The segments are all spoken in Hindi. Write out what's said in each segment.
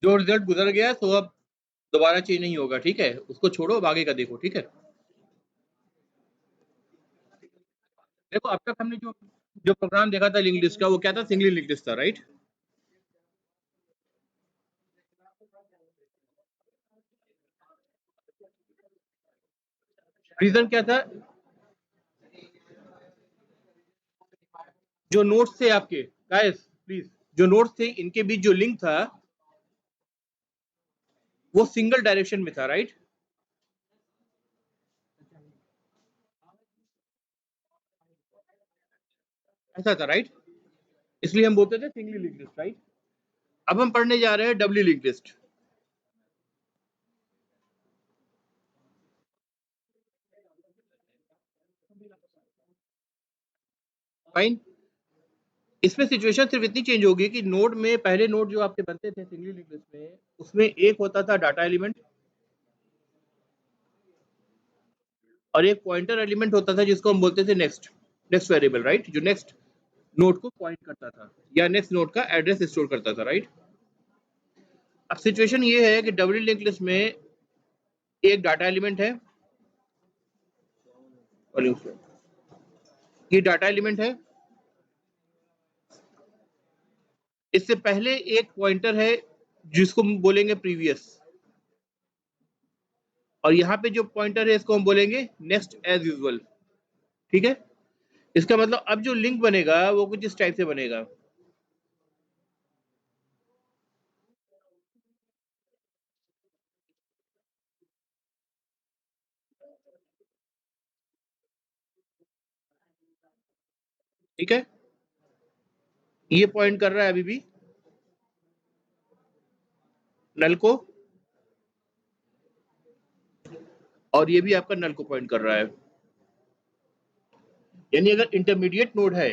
जो रिजल्ट गुजर गया है तो अब दोबारा चेंज नहीं होगा, ठीक है, उसको छोड़ो, अब आगे का देखो, ठीक है। देखो अब तक हमने जो जो प्रोग्राम देखा था लिंक लिस्ट का, वो क्या था, सिंगली लिंक लिस्ट था, राइट। रीजन क्या था, जो नोट्स थे आपके, गाइस प्लीज, जो नोट्स थे इनके बीच जो लिंक था वो सिंगल डायरेक्शन में था, राइट। ऐसा था, राइट, इसलिए हम बोलते थे सिंगली लिंक लिस्ट, राइट। अब हम पढ़ने जा रहे हैं डबली लिंक लिस्ट। फाइन। इसमें सिचुएशन सिर्फ इतनी चेंज होगी कि नोड में पहले नोड जो आपके बनते थे सिंगली लिंक लिस्ट में, उसमें एक होता था डाटा एलिमेंट और एक पॉइंटर एलिमेंट होता था जिसको हम बोलते थे नेक्स्ट, नेक्स्ट वेरिएबल, राइट, जो नेक्स्ट नोड को पॉइंट करता था या नेक्स्ट नोड का एड्रेस स्टोर करता था, राइट। अब सिचुएशन ये है कि डबल लिंक लिस्ट में एक डाटा एलिमेंट है, ये डाटा एलिमेंट है, इससे पहले एक पॉइंटर है जिसको हम बोलेंगे प्रीवियस, और यहाँ पे जो पॉइंटर है इसको हम बोलेंगे नेक्स्ट एज यूजुअल, ठीक है। इसका मतलब अब जो लिंक बनेगा वो कुछ इस टाइप से बनेगा। ठीक है, ये पॉइंट कर रहा है अभी भी नल को, और ये भी आपका नल को पॉइंट कर रहा है। यानी अगर इंटरमीडिएट नोड है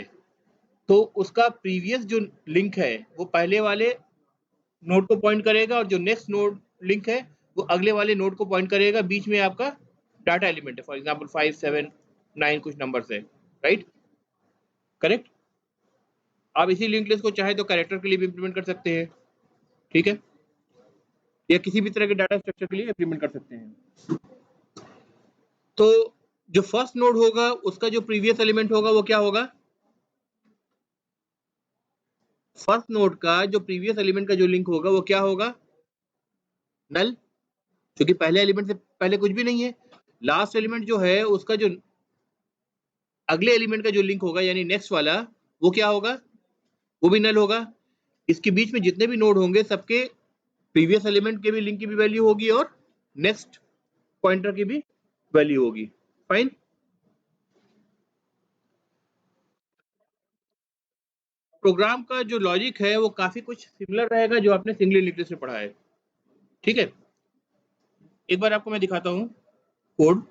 तो उसका प्रीवियस जो लिंक है वो पहले वाले नोड को पॉइंट करेगा, और जो नेक्स्ट नोड लिंक है वो अगले वाले नोड को पॉइंट करेगा। बीच में आपका डाटा एलिमेंट है, फॉर एग्जांपल 5 7 9 कुछ नंबर है, राइट, करेक्ट। आप इसी लिंक लिस्ट को चाहे तो कैरेक्टर के लिए भी इंप्लीमेंट कर सकते हैं, ठीक है, या किसी भी तरह के डाटा स्ट्रक्चर के लिए इंप्लीमेंट कर सकते हैं। तो जो फर्स्ट नोड होगा उसका जो प्रीवियस एलिमेंट होगा वो क्या होगा, फर्स्ट नोड का जो प्रीवियस एलिमेंट का जो लिंक होगा वो क्या होगा, नल, क्योंकि पहले एलिमेंट से पहले कुछ भी नहीं है। लास्ट एलिमेंट जो है उसका जो अगले एलिमेंट का जो लिंक होगा यानी नेक्स्ट वाला, वो क्या होगा, वो भी नल होगा। इसके बीच में जितने भी नोड होंगे सबके प्रीवियस एलिमेंट के भी लिंक की भी वैल्यू होगी और नेक्स्ट पॉइंटर की भी वैल्यू होगी। फाइन। प्रोग्राम का जो लॉजिक है वो काफी कुछ सिमिलर रहेगा जो आपने सिंगली लिंक लिस्ट में पढ़ा है, ठीक है। एक बार आपको मैं दिखाता हूँ कोड,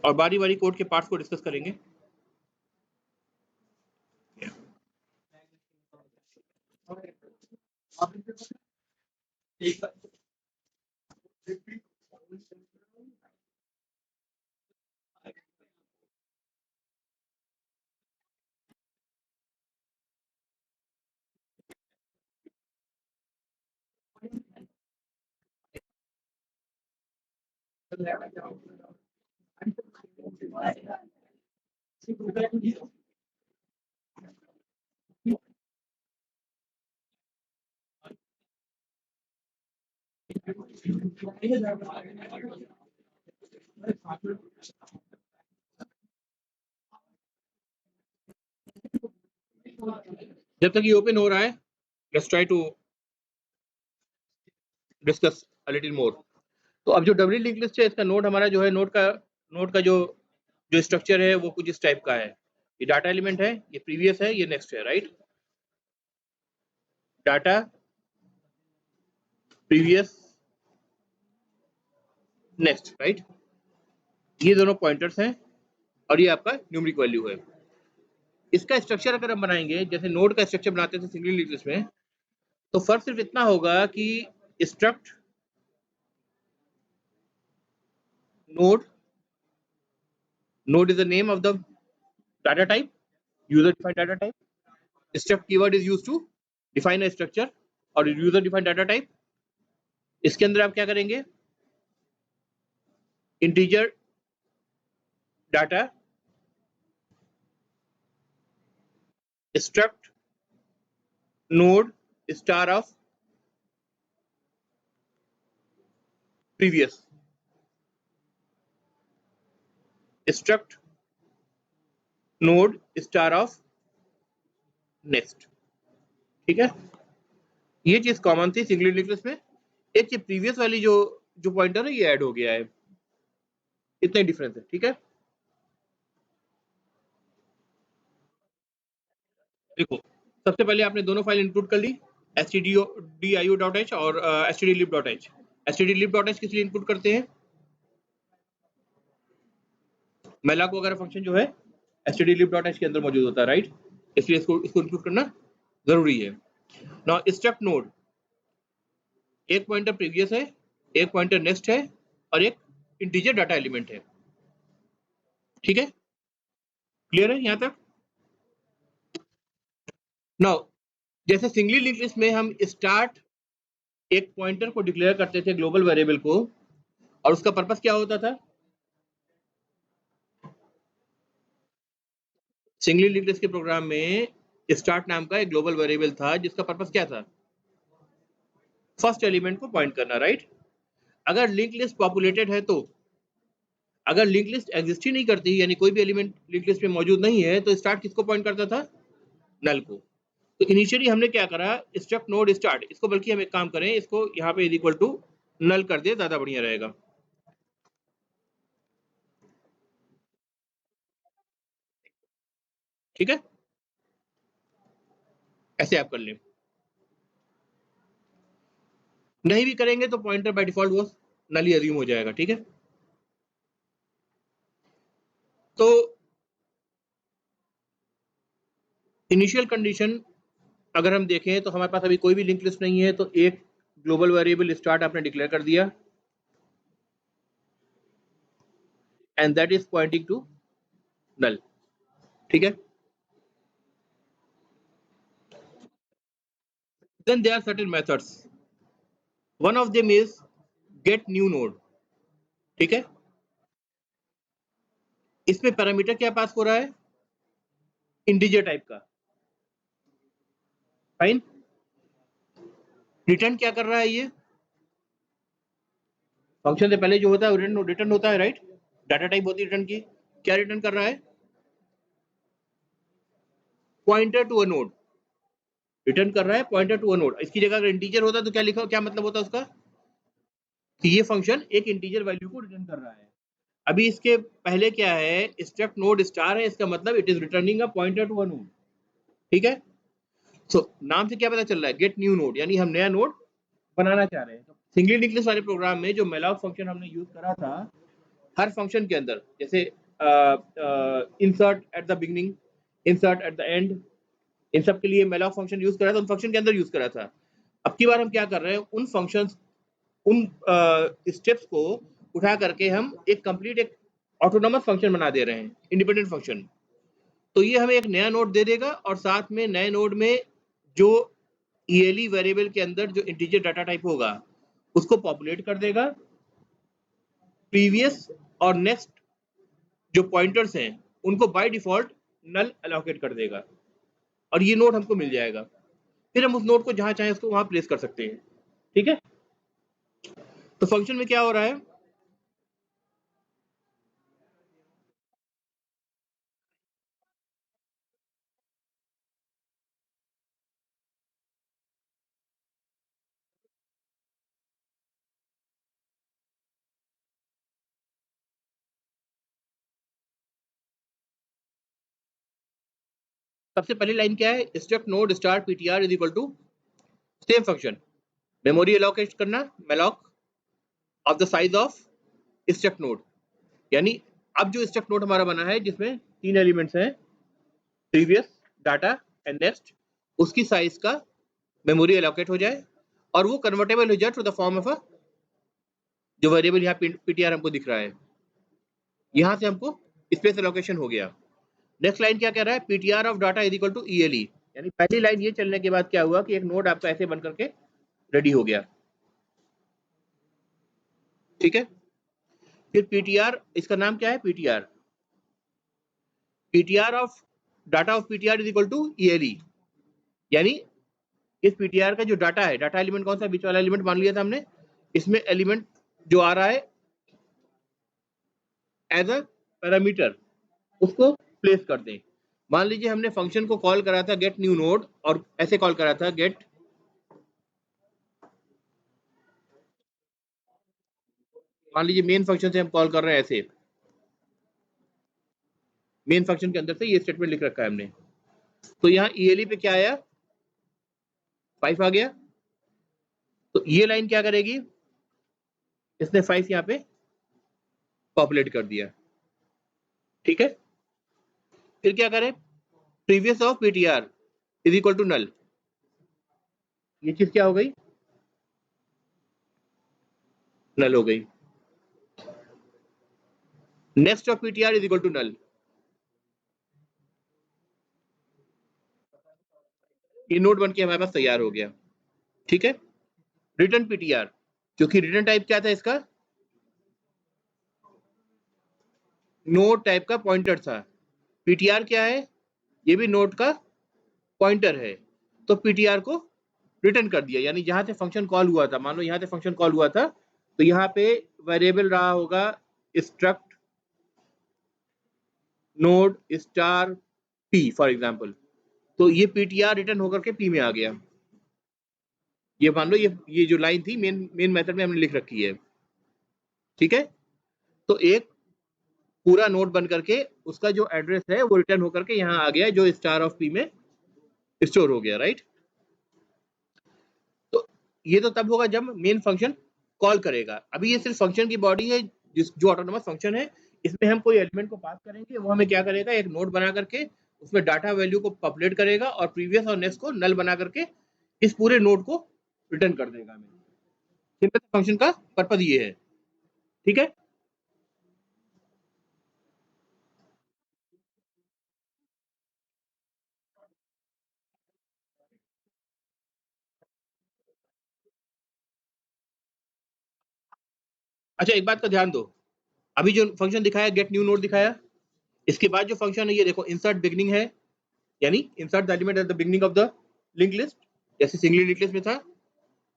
और बारी बारी कोड के पार्ट्स को डिस्कस करेंगे। जब तक ये ओपन हो रहा है, let's try to discuss a little more. तो अब जो डबल लिंक लिस्ट है इसका नोड हमारा जो है, नोड का जो स्ट्रक्चर है वो कुछ इस टाइप का है। ये डाटा एलिमेंट है, ये प्रीवियस है, ये नेक्स्ट है, right. Data, previous, next, right, ये दोनों पॉइंटर्स हैं और ये आपका न्यूमेरिक वैल्यू है। इसका स्ट्रक्चर अगर हम बनाएंगे जैसे नोड का स्ट्रक्चर बनाते थे सिंगल लिंक लिस्ट में, तो फर्क सिर्फ इतना होगा कि struct node, node is the name of the data type, user defined data type. Struct keyword is used to define a structure, और यूजर डिफाइंड डाटा टाइप, इसके अंदर आप क्या करेंगे, integer data struct node star of previous, struct node star of next. ठीक है, ये चीज कॉमन थी सिंगल लिंक्ड लिस्ट में। एक ये प्रीवियस वाली जो पॉइंटर है ये ऐड हो गया है, इतना ही डिफरेंस है। ठीक है, देखो सबसे पहले आपने दोनों फाइल इंक्लूड कर ली, stdio.h और stdlib.h। stdlib.h किस लिए इंक्लूड करते हैं, malloc वगैरह फंक्शन जो है stdlib.h के अंदर मौजूद होता है, राइट, इसलिए इसको इंक्लूड करना जरूरी है। नाउ स्ट्रक्ट नोड, एक पॉइंटर प्रीवियस है, एक पॉइंटर नेक्स्ट है और एक इंटीजर डाटा एलिमेंट है। ठीक है, क्लियर है यहां तक। नाउ जैसे सिंगली लिंक्ड लिस्ट में हम स्टार्ट एक पॉइंटर को डिक्लेयर करते थे ग्लोबल वेरिएबल को, और उसका पर्पस क्या होता था, सिंगली लिंक्ड लिस्ट के प्रोग्राम में स्टार्ट नाम का एक ग्लोबल वेरिएबल था जिसका पर्पस क्या था, फर्स्ट एलिमेंट को पॉइंट करना, राइट। अगर लिंक लिस्ट पॉपुलेटेड है, तो अगर लिंक लिस्ट एग्जिस्ट ही नहीं करती, यानी कोई भी एलिमेंट लिंक लिस्ट में मौजूद नहीं है, तो स्टार्ट किसको पॉइंट करता था, नल को। तो इनिशियली हमने क्या करा, स्ट्रक्ट नोड स्टार्ट, इसको बल्कि हम एक काम करें, इसको यहाँ पे इक्वल टू नल कर दे, ज्यादा बढ़िया रहेगा। ठीक है, ऐसे आप कर लें। नहीं भी करेंगे तो पॉइंटर बाय डिफॉल्ट वो नल ही अज्यूम हो जाएगा। ठीक है, तो इनिशियल कंडीशन अगर हम देखें तो हमारे पास अभी कोई भी लिंक लिस्ट नहीं है, तो एक ग्लोबल वेरिएबल स्टार्ट आपने डिक्लेयर कर दिया and that is pointing to null. ठीक है, then there are certain methods, one of them is get new node। ठीक है, इसमें पैरामीटर क्या पास हो रहा है, इंटीजर टाइप का, फाइन। रिटर्न क्या कर रहा है, ये फंक्शन से पहले जो होता है रिटर्न होता है, राइट, डाटा टाइप होती है रिटर्न की। क्या रिटर्न कर रहा है, pointer to a node, return कर रहा है पॉइंटर टू अ नोड। इसकी जगह अगर इंटीजर होता तो क्या लिखा, क्या मतलब होता उसका, कि ये फंक्शन एक इंटीजर वैल्यू को रिटर्न कर रहा है। अभी इसके पहले क्या है, स्ट्रक्ट नोड स्टार है, इसका मतलब it is returning a pointer to a node. ठीक है, सो नाम से क्या पता चल रहा है, गेट न्यू नोड, यानी हम नया नोड बनाना चाह रहे हैं। तो सिंगली लिंक्ड लिस्ट वाले प्रोग्राम में जो malloc फंक्शन हमने यूज करा था, हर फंक्शन के अंदर जैसे insert at the beginning, insert at the end, इन सब के लिए malloc फंक्शन यूज करा था, उन फंक्शन के अंदर यूज करा था। अब की बार हम क्या कर रहे हैं, उन फंक्शंस, उन स्टेप्स को उठा करके हम एक कंप्लीट एक ऑटोनोमस फंक्शन बना दे रहे हैं, इंडिपेंडेंट फंक्शन। तो ये हमें एक नया नोड दे देगा और साथ में नए नोड में जो ELE वेरिएबल के अंदर जो इंटीजर डाटा टाइप होगा उसको पॉपुलेट कर देगा, प्रीवियस और नेक्स्ट जो पॉइंटर्स हैं उनको बाय डिफॉल्ट नल एलोकेट कर देगा और ये नोड हमको मिल जाएगा। फिर हम उस नोड को जहां चाहें उसको वहां प्लेस कर सकते हैं। ठीक है, तो फंक्शन में क्या हो रहा है, सबसे पहली लाइन क्या है, struct node star ptr is equal to same function, memory allocate करना malloc of the size of struct node. यानी अब जो स्ट्रक्ट नोड हमारा बना है जिसमें 3 एलिमेंट्स हैं, प्रीवियस, डाटा एंड नेक्स्ट, उसकी साइज का मेमोरी एलोकेट हो जाए और वो कन्वर्टेबल हो जाए to the form of a, जो वेरिएबल यहाँ ptr हमको दिख रहा है, यहाँ से हमको स्पेस एलोकेशन हो गया। नेक्स्ट लाइन क्या कह रहा है, ptr of data is equal to ELE, यानी पहली लाइन ये चलने के बाद क्या हुआ कि एक नोड आपका ऐसे बन करके रेडी हो गया, ठीक है। फिर पीटीआर, इसका नाम क्या है, PTR, PTR of data of PTR is equal to ELE, यानी इस पीटीआर का जो डाटा है, डाटा एलिमेंट कौन सा, बीच वाला एलिमेंट मान लिया था हमने, इसमें एलिमेंट जो आ रहा है एज अ पैरामीटर उसको प्लेस कर दें। मान लीजिए हमने फंक्शन को कॉल करा था गेट न्यू नोड, और ऐसे कॉल करा था गेट, मान लीजिए मेन फंक्शन से हम कॉल कर रहे हैं ऐसे, मेन फंक्शन के अंदर से ये स्टेटमेंट लिख रखा है हमने, तो यहाँ ईएलई पे क्या आया, 5 आ गया। तो ये लाइन क्या करेगी, इसने 5 यहाँ पे पॉपुलेट कर दिया, ठीक है। फिर क्या करें, previous of PTR is equal to null, ये चीज क्या हो गई, नल हो गई। Next of PTR is equal to null, ये नोड बन के हमारे पास तैयार हो गया, ठीक है। रिटर्न पीटीआर, क्योंकि रिटर्न टाइप क्या था इसका, नोड टाइप का पॉइंटर था, पीटीआर क्या है, ये भी नोड का पॉइंटर है, तो पीटीआर को रिटर्न कर दिया, यानी जहां से फंक्शन कॉल हुआ था, मान लो यहाँ से फंक्शन कॉल हुआ था, तो यहाँ पे वेरिएबल रहा होगा struct node star P for example, तो ये पीटीआर रिटर्न होकर के पी में आ गया, ये मान लो ये जो लाइन थी मेन मेथड में हमने लिख रखी है, ठीक है। तो एक पूरा नोड बन करके उसका जो एड्रेस है वो रिटर्न होकर के यहाँ आ गया, जो स्टार ऑफ पी में स्टोर हो गया, राइट। तो ये तो तब होगा जब मेन फंक्शन कॉल करेगा। अभी ये सिर्फ फंक्शन की बॉडी है, जो ऑटोनोमस फंक्शन है, इसमें हम कोई एलिमेंट को पास करेंगे, वो हमें क्या करेगा, एक नोड बना करके उसमें डाटा वैल्यू को पॉपुलेट करेगा और प्रीवियस और नेक्स्ट को नल बना करके इस पूरे नोड को रिटर्न कर देगा हमें। सिंपल फंक्शन का पर्पज ये है, ठीक है। अच्छा, एक बात का ध्यान दो, अभी जो फंक्शन दिखाया गेट न्यू नोड दिखाया, इसके बाद जो फंक्शन है ये देखो इंसर्ट बिगनिंग है, यानी insert the element eight the beginning of the link list, जैसे सिंगली लिंक लिस्ट में था,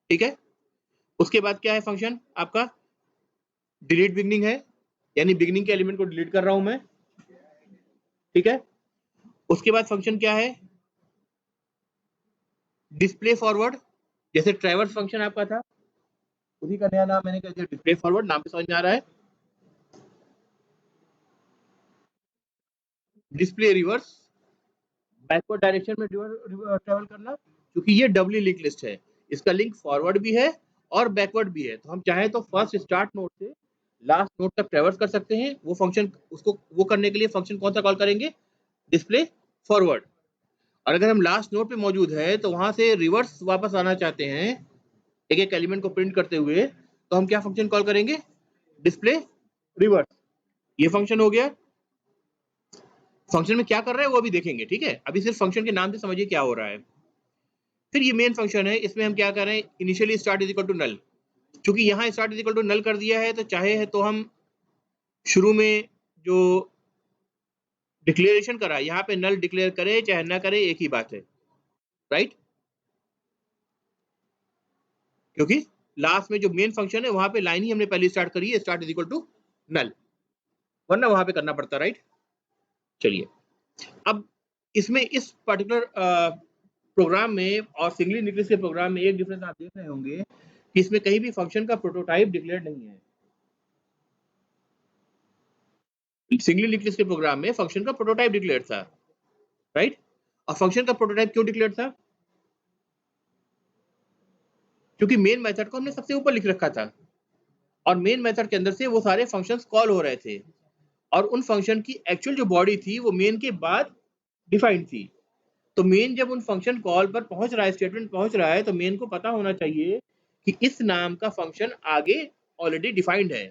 ठीक है। उसके बाद क्या है फंक्शन आपका, डिलीट बिगनिंग है, यानी बिगनिंग के एलिमेंट को डिलीट कर रहा हूं मैं, ठीक है। उसके बाद फंक्शन क्या है, डिस्प्ले फॉरवर्ड, जैसे ट्रैवर्स फंक्शन आपका था, उसी का नया नाम मैंने कह दिया डिस्प्ले फॉरवर्ड, नाम पे समझ में आ रहा है। डिस्प्ले रिवर्स, बैकवर्ड डायरेक्शन में ट्रेवल करना, क्योंकि ये डबली लिंक लिस्ट है, इसका लिंक फॉरवर्ड भी है और बैकवर्ड भी है, तो हम चाहे तो फर्स्ट स्टार्ट नोड से लास्ट नोड तक ट्रेवर्स कर सकते हैं। वो फंक्शन, उसको वो करने के लिए फंक्शन कौन सा कॉल करेंगे, डिस्प्ले फॉरवर्ड। और अगर हम लास्ट नोड पे मौजूद है तो वहां से रिवर्स वापस आना चाहते हैं एक एक एलिमेंट को प्रिंट करते हुए, तो हम क्या फंक्शन कॉल करेंगे, डिस्प्ले रिवर्स। ये फंक्शन हो गया। फंक्शन में क्या कर रहा है वो अभी देखेंगे, ठीक है, अभी सिर्फ फंक्शन के नाम से समझिए क्या हो रहा है। फिर ये मेन फंक्शन है, इसमें हम क्या कर रहे हैं, initially start is equal to null, क्योंकि यहाँ start is equal to null कर दिया है, तो चाहे है तो हम शुरू में जो डिक्लेरेशन करा है यहाँ पे नल डिक्लेयर करे चाहे ना करे एक ही बात है, राइट, क्योंकि लास्ट में जो मेन फंक्शन है वहां पे लाइन ही हमने पहले स्टार्ट करी है, start is equal to null, वरना वहां पे करना पड़ता, राइट। चलिए, अब इसमें इस पर्टिकुलर प्रोग्राम में और सिंगली न्यूक्लियस के प्रोग्राम में एक डिफरेंस आप देख रहे होंगे कि इसमें कहीं भी फंक्शन का प्रोटोटाइप डिक्लेयर नहीं है। सिंगली न्यूक्लियस के प्रोग्राम में फंक्शन का प्रोटोटाइप डिक्लेयर था, राइट। और फंक्शन का प्रोटोटाइप क्यों डिक्लेयर था, क्योंकि मेन मेथड को हमने सबसे ऊपर लिख रखा था और मेन मेथड के अंदर से वो सारे फंक्शंस कॉल हो रहे थे, और उन फंक्शन की एक्चुअल जो बॉडी थी वो मेन के बाद डिफाइंड थी। तो मेन जब उन फंक्शन कॉल पर पहुंच रहा है, स्टेटमेंट पहुंच रहा है, तो मेन को पता होना चाहिए कि इस नाम का फंक्शन आगे ऑलरेडी डिफाइंड है।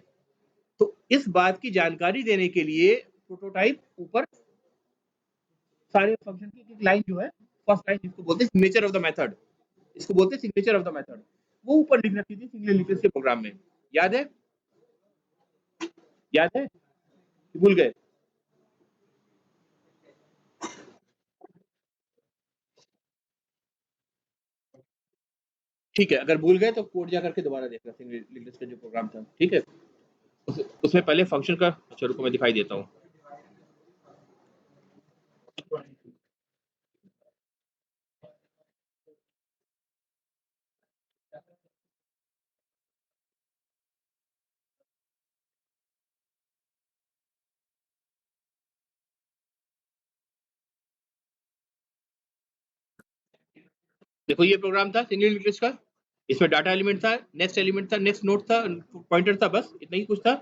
तो इस बात की जानकारी देने के लिए प्रोटोटाइप ऊपर सारे फंक्शन की एक लाइन जो है फर्स्ट लाइन जिसको बोलते हैं सिग्नेचर ऑफ द मेथड, इसको बोलते हैं सिग्नेचर ऑफ द मेथड, वो ऊपर लिख रखी थी सिंगल लिंक्ड के प्रोग्राम में। याद है? याद है कि भूल गए? ठीक है, अगर भूल गए तो कोड जा करके दोबारा देखना सिंगल लिंक्ड का जो प्रोग्राम था, ठीक है? उसमें पहले फंक्शन का, अच्छा रुको मैं दिखाई देता हूँ। देखो ये प्रोग्राम था सिंगल लिंक्ड लिस्ट का, इसमें डाटा एलिमेंट था, नेक्स्ट नोड था, पॉइंटर था, बस इतना ही कुछ था।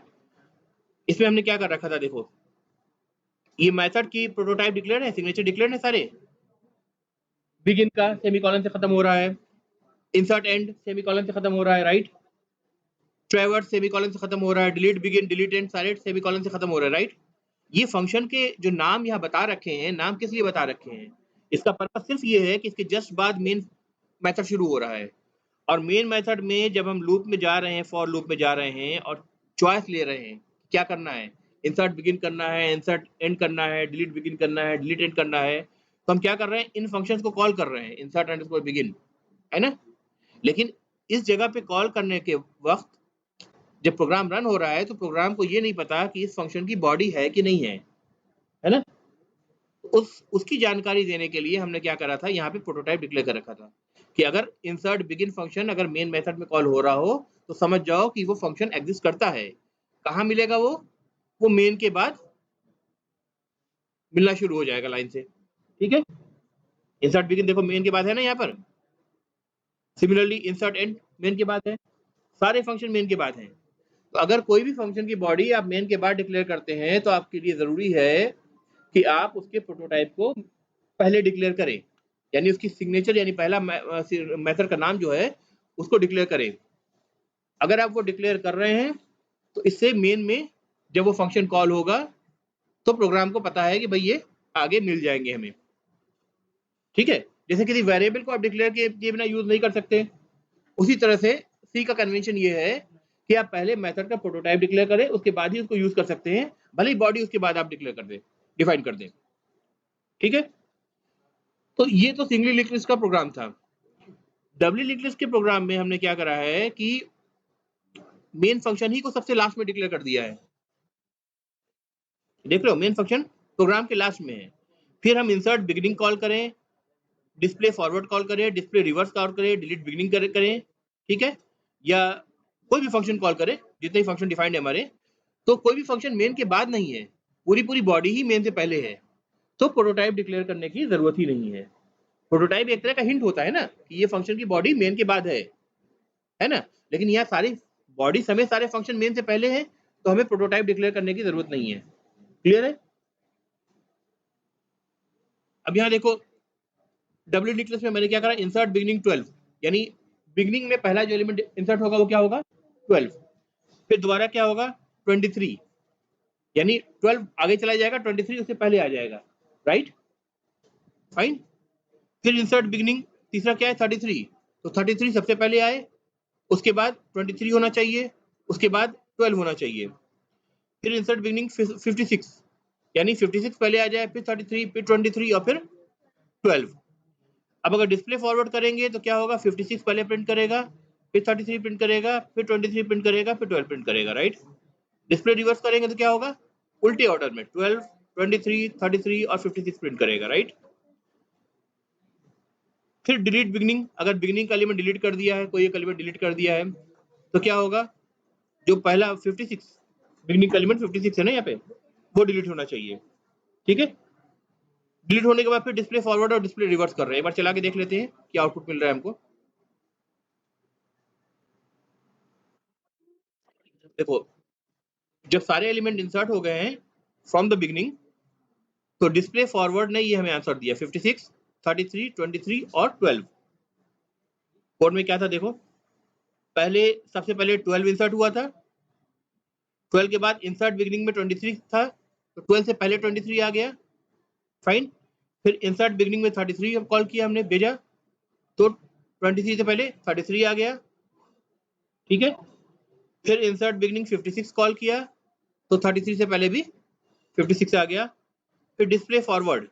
इसमें हमने क्या कर रखा था, देखो ये मेथड की प्रोटोटाइप डिक्लेयर है, सिग्नेचर डिक्लेयर है सारे। बिगिन का सेमीकोलन से खत्म हो रहा है, इंसर्ट एंड सेमीकोलन से खत्म हो रहा है, राइट? ट्रैवर्स सेमीकोलन से खत्म हो रहा है, डिलीट बिगिन डिलीट एंड सारे सेमीकोलन से खत्म हो रहा है, राइट? ये फंक्शन के जो नाम यहाँ बता रखे हैं, नाम किस लिए बता रखे हैं? इसका पर्पस सिर्फ ये है कि इसके जस्ट बाद मेन मेथड शुरू हो रहा है, और मेन मेथड में जब हम लूप में जा रहे हैं, फॉर लूप में जा रहे हैं और चॉइस ले रहे हैं क्या करना है, इंसर्ट बिगिन करना है, इंसर्ट एंड करना है, डिलीट बिगिन करना है, डिलीट एंड करना है, तो हम क्या कर रहे हैं, इन फंक्शंस को कॉल कर रहे हैं, इंसर्ट अंडरस्कोर बिगिन, है ना? लेकिन इस जगह पे कॉल करने के वक्त जब प्रोग्राम रन हो रहा है तो प्रोग्राम को ये नहीं पता कि इस फंक्शन की बॉडी है कि नहीं है ना? उसकी जानकारी देने के लिए हमने क्या करा था, यहाँ पे प्रोटोटाइप डिक्लेयर कर रखा था कि अगर इंसर्ट बिगिन फंक्शन अगर मेन मेथड में कॉल हो रहा हो तो समझ जाओ कि वो फंक्शन एग्जिस्ट करता है। कहाँ मिलेगा वो मेन के बाद मिलना शुरू हो जाएगा लाइन से, ठीक है? इंसर्ट बिगिन देखो मेन के बाद है ना यहाँ पर, सिमिलरली इंसर्ट एंड मेन के बाद है, सारे फंक्शन मेन के बाद हैं। तो अगर कोई भी फंक्शन की बॉडी आप मेन के बाद डिक्लेयर करते हैं तो आपके लिए जरूरी है कि आप उसके प्रोटोटाइप को पहले डिक्लेयर करें, यानी उसकी सिग्नेचर यानी पहला मेथड का नाम जो है उसको डिक्लेयर करें। अगर आप वो डिक्लेयर कर रहे हैं तो इससे मेन में जब वो फंक्शन कॉल होगा तो प्रोग्राम को पता है कि भाई ये आगे मिल जाएंगे हमें, ठीक है? जैसे किसी वेरिएबल को आप डिक्लेयर किए बिना यूज नहीं कर सकते, उसी तरह से सी का कन्वेंशन ये है कि आप पहले मेथड का प्रोटोटाइप डिक्लेयर करें, उसके बाद ही उसको यूज कर सकते हैं, भले ही बॉडी उसके बाद आप डिक्लेयर कर दें, डिफाइन कर दें, ठीक है? तो ये तो सिंगली लिंक्ड लिस्ट का प्रोग्राम था। डबली लिंक्ड लिस्ट के प्रोग्राम में हमने क्या करा है कि मेन फंक्शन ही को सबसे लास्ट में डिक्लेयर कर दिया है। देख लो मेन फंक्शन प्रोग्राम के लास्ट में है, फिर हम इंसर्ट बिगिनिंग कॉल करें, डिस्प्ले फॉरवर्ड कॉल करें, डिस्प्ले रिवर्स कॉल करें, डिलीट बिगिनिंग करें, ठीक है? या कोई भी फंक्शन कॉल करें, जितने फंक्शन डिफाइंड है हमारे, तो कोई भी फंक्शन मेन के बाद नहीं है, पूरी बॉडी ही मेन से पहले है, तो प्रोटोटाइप डिक्लेयर करने की जरूरत ही नहीं है। प्रोटोटाइप एक तरह का हिंट होता है ना कि ये फंक्शन की बॉडी मेन के बाद है ना? लेकिन यहाँ सारी बॉडी समेत सारे फंक्शन मेन से पहले हैं, तो हमें प्रोटोटाइप डिक्लेयर करने की जरूरत नहीं है। क्लियर है? अब यहाँ देखो डब्ल्यू लिंक्ड में मैंने क्या करा, इंसर्ट बिगिनिंग 12, यानी बिगिनिंग में पहला जो एलिमेंट इंसर्ट होगा वो क्या होगा, 12, फिर दोबारा क्या होगा 23, यानी 12 आगे चला जाएगा, 23 उससे पहले आ जाएगा, राइट? फाइन। फिर इंसर्ट बिगिनिंग तीसरा क्या है 33, तो 33 सबसे पहले आए, उसके बाद 23 होना चाहिए, उसके बाद 12 होना चाहिए। फिर इंसर्ट बिगिनिंग 56, यानी 56 पहले आ जाए, फिर 33, फिर 23 और फिर 12। अब अगर डिस्प्ले फॉरवर्ड करेंगे तो क्या होगा, 56 पहले प्रिंट करेगा, फिर 33 प्रिंट करेगा, फिर 23 प्रिंट करेगा, फिर 12 प्रिंट करेगा, राइट? डिस्प्ले रिवर्स करेंगे तो क्या होगा, उल्टे ऑर्डर में 12, 23, 33 और 56 प्रिंट करेगा, राइट? फिर डिलीट बिगिनिंग, अगर बिगिनिंग का एलिमेंट डिलीट कर दिया है, कोई एक एलिमेंट डिलीट कर दिया है, तो क्या होगा, जो पहला 56 बिगिनिंग का एलिमेंट 56 है ना यहाँ पे, वो डिलीट होना चाहिए, ठीक है? डिलीट होने के बाद फिर डिस्प्ले फॉरवर्ड और डिस्प्ले रिवर्स कर रहे हैं, एक बार चला के देख लेते हैं क्या आउटपुट मिल रहा है हमको। देखो जब सारे एलिमेंट इंसर्ट हो गए हैं फ्रॉम द बिगिनिंग, तो डिस्प्ले फॉरवर्ड ने ये हमें आंसर दिया 56, 33, 23 और 12। कोड में क्या था देखो, पहले सबसे पहले 12 इंसर्ट हुआ था, 12 के बाद इंसर्ट बिगिनिंग में 23 था, तो 12 से पहले 23 आ गया, फाइन। फिर इंसर्ट बिगनिंग में 33 अब कॉल किया हमने, भेजा तो 23 से पहले 33 आ गया, ठीक है। फिर इंसर्ट बिगनिंग 56 कॉल किया तो 33 से पहले भी 56 आ गया। फिर डिस्प्ले फॉरवर्ड,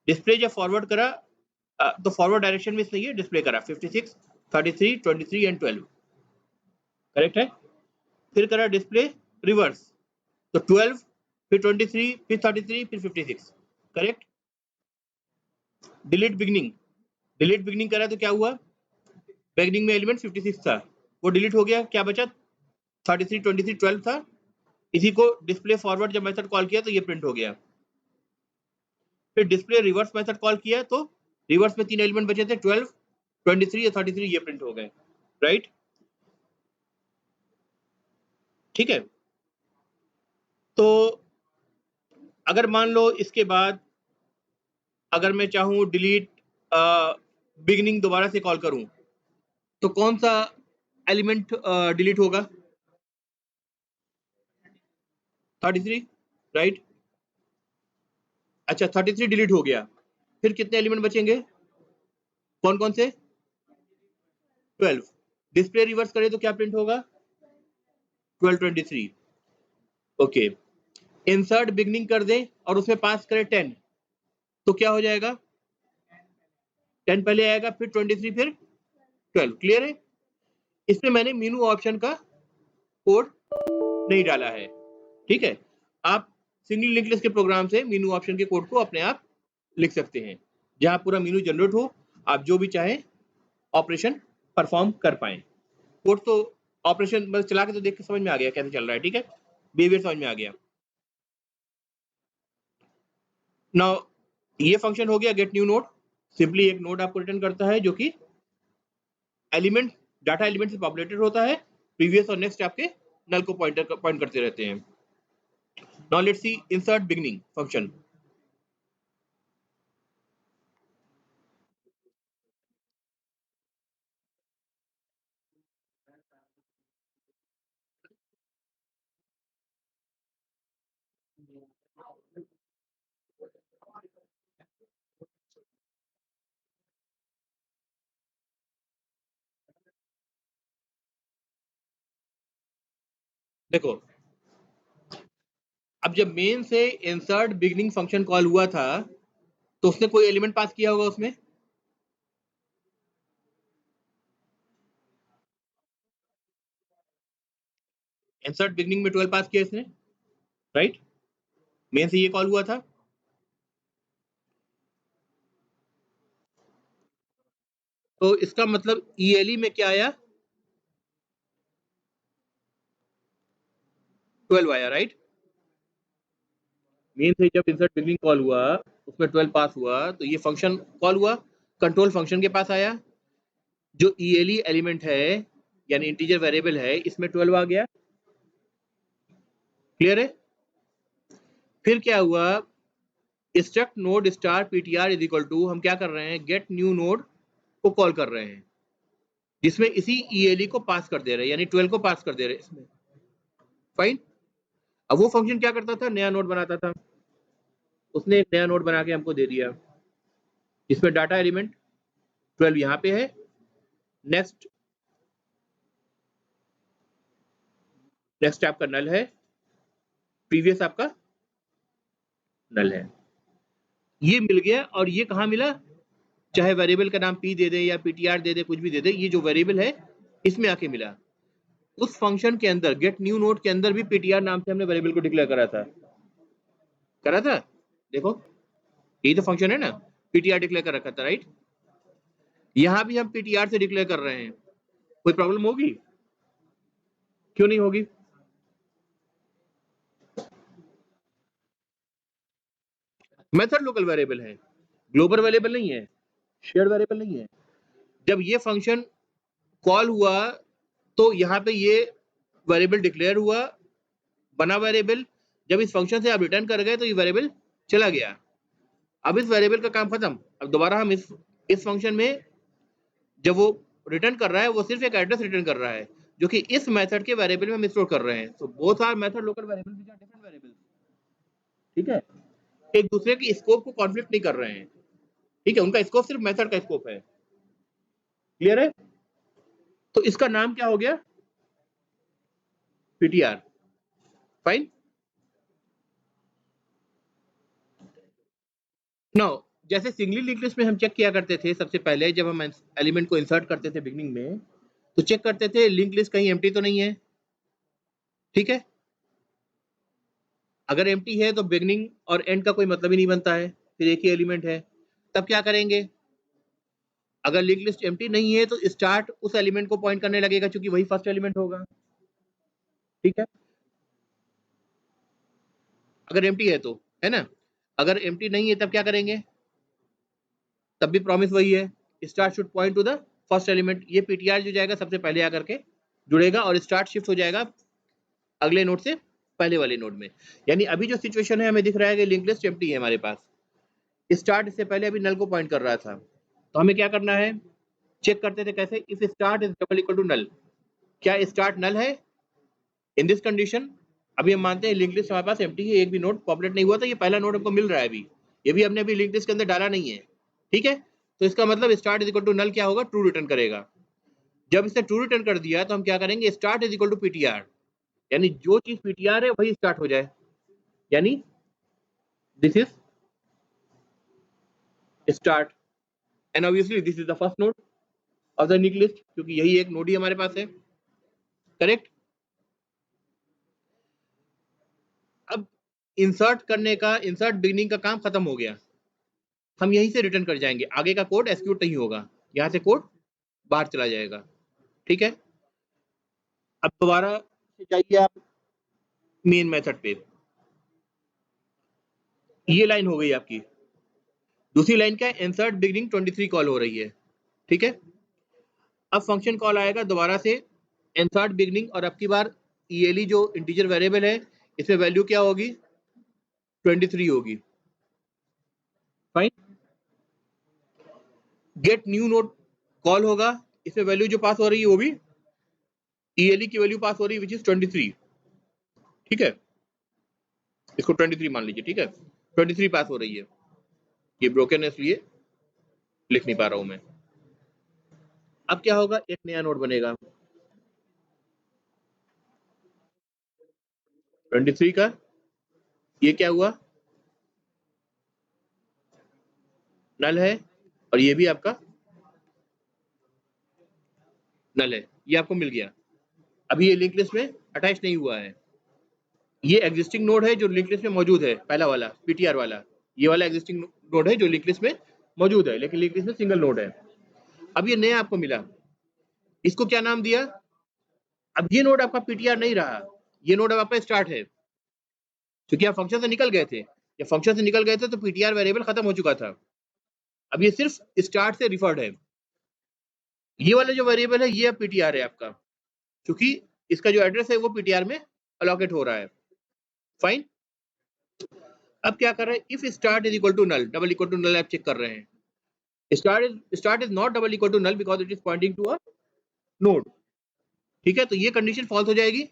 डिस्प्ले जब फॉरवर्ड करा तो फॉरवर्ड डायरेक्शन में इसने ये डिस्प्ले करा 56, 33, 23 एंड 12, करेक्ट है। फिर करा डिस्प्ले रिवर्स, तो 12 फिर 23 फिर 33 फिर 56, correct. Delete beginning, delete beginning करा तो क्या हुआ, बिगनिंग में एलिमेंट 56 था, वो डिलीट हो गया, क्या बचा 33, 23, 12 था। इसी को डिस्प्ले फॉरवर्ड जब मेथड कॉल किया तो ये प्रिंट हो गया। फिर डिस्प्ले रिवर्स मेथड कॉल किया तो रिवर्स में 3 एलिमेंट बचे थे, 12, 23 या 33, ये प्रिंट हो गए, राइट, ठीक है। तो अगर मान लो इसके बाद अगर मैं चाहूं डिलीट बिगिनिंग दोबारा से कॉल करूं तो कौन सा एलिमेंट डिलीट होगा, 33, राइट। अच्छा 33 डिलीट हो गया, फिर कितने एलिमेंट बचेंगे, कौन कौन से, 12। डिस्प्ले रिवर्स करें तो क्या प्रिंट होगा, 12, 23, ओके। इंसर्ट बिगनिंग कर दें और उसमें पास करें 10 तो क्या हो जाएगा, 10 पहले आएगा फिर 23 फिर 12, क्लियर है। इसमें मैंने मीनू ऑप्शन का कोड नहीं डाला है, ठीक है। आप सिंगल लिंक लिस्ट के प्रोग्राम से मीनू ऑप्शन के कोड को अपने आप लिख सकते हैं, जहां पूरा मीनू जनरेट हो, आप जो भी चाहें ऑपरेशन परफॉर्म कर पाए। कोड तो ऑपरेशन बस चला के तो देख के समझ में आ गया कैसे चल रहा है, ठीक है, बिहेवियर समझ में आ गया। नाउ ये फंक्शन हो गया गेट न्यू नोड, सिंपली एक नोड आपको रिटर्न करता है जो कि एलिमेंट डाटा एलिमेंट से पॉपुलेटेड होता है, प्रीवियस और नेक्स्ट आपके नल को पॉइंट करते रहते हैं। Now let's see insert beginning function. देखो अब जब मेन से इंसर्ट बिगनिंग फंक्शन कॉल हुआ था तो उसने कोई एलिमेंट पास किया होगा उसमें, इंसर्ट बिगनिंग में 12 पास किया इसने, राइट, मेन से ये कॉल हुआ था। तो इसका मतलब ELE में क्या आया, 12 आया, राइट। मेन से जब इंसर्ट बिगनिंग कॉल हुआ उसमें 12 पास हुआ तो ये फंक्शन कॉल हुआ, कंट्रोल फंक्शन के पास आया, जो ELE एलिमेंट है यानी इंटीजर वेरिएबल है इसमें 12 आ गया, क्लियर है। फिर क्या हुआ, struct node star ptr is equal to, हम क्या कर रहे हैं, गेट न्यू नोड को कॉल कर रहे हैं जिसमें इसी ELE को पास कर दे रहे हैं, यानी 12 को पास कर दे रहे हैं इसमें, फाइन। अब वो फंक्शन क्या करता था, नया नोड बनाता था, उसने एक नया नोड बना के हमको दे दिया जिसमें डाटा एलिमेंट 12 यहाँ पे है, नेक्स्ट नेक्स्ट आपका नल है, प्रीवियस आपका नल है, ये मिल गया। और ये कहाँ मिला, चाहे वेरिएबल का नाम p दे दे या ptr दे दे, कुछ भी दे दे, ये जो वेरिएबल है इसमें आके मिला। उस फंक्शन के अंदर गेट न्यू नोड के अंदर भी ptr नाम से हमने वेरिएबल को डिक्लेयर करा था, देखो यही तो फंक्शन है ना, ptr डिक्लेयर कर रखा था, राइट। यहां भी हम ptr से डिक्लेयर कर रहे हैं, कोई प्रॉब्लम होगी, क्यों नहीं होगी, मेथड लोकल वेरिएबल है, ग्लोबल वेरिएबल नहीं है, शेयर वेरिएबल नहीं है। जब ये फंक्शन कॉल हुआ तो यहाँ पे ये वेरिएबल डिक्लेयर हुआ, बना वेरिएबल, जब इस फंक्शन से आप रिटर्न कर गए तो ये वेरिएबल चला गया। अब इस वेरिएबल का काम खत्म, अब दोबारा हम इस फंक्शन में जब वो रिटर्न कर रहा है वो सिर्फ एक एड्रेस रिटर्न कर रहा है जो कि इस मेथड के वेरिएबल में हम स्टोर कर रहे हैं। So both are method local variable which are different variables, ठीक है, एक दूसरे की स्कोप को कॉन्फ्लिक्ट नहीं कर रहे हैं। ठीक है, उनका स्कोप सिर्फ मेथड का स्कोप है। क्लियर है? तो इसका नाम क्या हो गया? पीटीआर। फाइन। नाउ जैसे सिंगली लिंक्ड लिस्ट में हम चेक किया करते थे सबसे पहले, जब हम एलिमेंट को इंसर्ट करते थे बिगनिंग में, तो चेक करते थे लिंक लिस्ट कहीं एम्प्टी तो नहीं है। ठीक है, अगर एम्प्टी है तो बिगनिंग और एंड का कोई मतलब ही नहीं बनता है, फिर एक ही एलिमेंट है। तब क्या करेंगे? अगर लिंक लिस्ट एम्प्टी नहीं है तो स्टार्ट उस एलिमेंट को पॉइंट करने लगेगा, क्योंकि वही फर्स्ट एलिमेंट होगा। ठीक है, अगर एम्प्टी है तो, है ना। अगर एम्प्टी नहीं है तब क्या करेंगे? तब भी प्रॉमिस वही है, start should point two the first element. ये पीटीआर जो जाएगा सबसे पहले आकर के जुड़ेगा और स्टार्ट शिफ्ट हो जाएगा अगले नोड से पहले वाले नोड में। यानी अभी जो सिचुएशन है, हमें दिख रहा है कि लिंक लिस्ट एम्प्टी है हमारे पास, स्टार्ट इससे पहले अभी नल को पॉइंट कर रहा था। तो हमें क्या करना है? चेक करते थे कैसे, if start is double equal to null, क्या स्टार्ट नल है? इन दिस कंडीशन अभी हम मानते हैं लिंक लिस्ट हमारे पास एम्प्टी है, एक भी नोड पॉपुलेट नहीं हुआ था, ये पहला नोड हमको मिल रहा है अभी, ये भी हमने अभी लिंक लिस्ट के अंदर डाला नहीं है। ठीक है, तो इसका मतलब start is equal to null क्या होगा? ट्रू रिटर्न करेगा। जब इसने ट्रू रिटर्न कर दिया तो हम क्या करेंगे? Start is equal to PTR, यानी जो चीज पीटीआर है वही स्टार्ट हो जाए, यानी this is start, and obviously this is the first node of the link list, क्योंकि यही एक नोड ही हमारे पास है। करेक्ट। अब इंसर्ट करने का, इंसर्ट बिगिनिंग का काम खत्म हो गया, हम यहीं से रिटर्न कर जाएंगे, आगे का कोड एक्सिक्यूट नहीं होगा, यहाँ से कोड बाहर चला जाएगा। ठीक है, अब दोबारा से जाइए आप मेन मेथड पे, ये लाइन हो गई आपकी। दूसरी लाइन क्या है? इंसर्ट बिगिनिंग 23 कॉल हो रही है। ठीक है, अब फंक्शन कॉल आएगा दोबारा से इंसर्ट बिगिनिंग, और अब की बार ईएलई जो इंटीजर वेरिएबल है, इसमें वैल्यू क्या होगी? 23 होगी। Fine. Gate new node call होगा, इसमें वैल्यू जो पास हो रही है वो भी ईएलई की वैल्यू पास हो रही है, विच इज 23। ठीक है, इसको 23 मान लीजिए। ठीक है, 23 पास हो रही है, ये ब्रोकन है इसलिए लिख नहीं पा रहा हूं मैं। अब क्या होगा? एक नया नोड बनेगा 23 का, ये क्या हुआ? नल है, और ये भी आपका नल है, ये आपको मिल गया। अभी ये लिंक लिस्ट में अटैच नहीं हुआ है, ये एग्जिस्टिंग नोड है जो लिंक लिस्ट में मौजूद है, पहला वाला पीटीआर वाला, ये वाला एग्जिस्टिंग नोड है जो लिंक लिस्ट में मौजूद है, लेकिन लिंक लिस्ट में सिंगल नोड है। अब ये नया आपको मिला, इसको क्या नाम दिया? अब ये नोड आपका पीटीआर नहीं रहा, ये नोड अब आपका स्टार्ट है, क्योंकि आप फंक्शन से निकल गए थे। जब फंक्शन से निकल गए थे तो पीटीआर वेरिएबल खत्म हो चुका था, अब ये सिर्फ स्टार्ट से रिफर्ड है। ये वाला जो वेरिएबल है ये अब पीटीआर है आपका, क्योंकि इसका जो एड्रेस है वो पीटीआर में अलोकेट हो रहा है। फाइन। अब क्या कर रहे हैं? If start is equal to null, double equal to null आप चेक कर रहे हैं, start is not double equal to null because it is pointing to a node. ठीक है, तो ये कंडीशन फॉल्स हो जाएगी,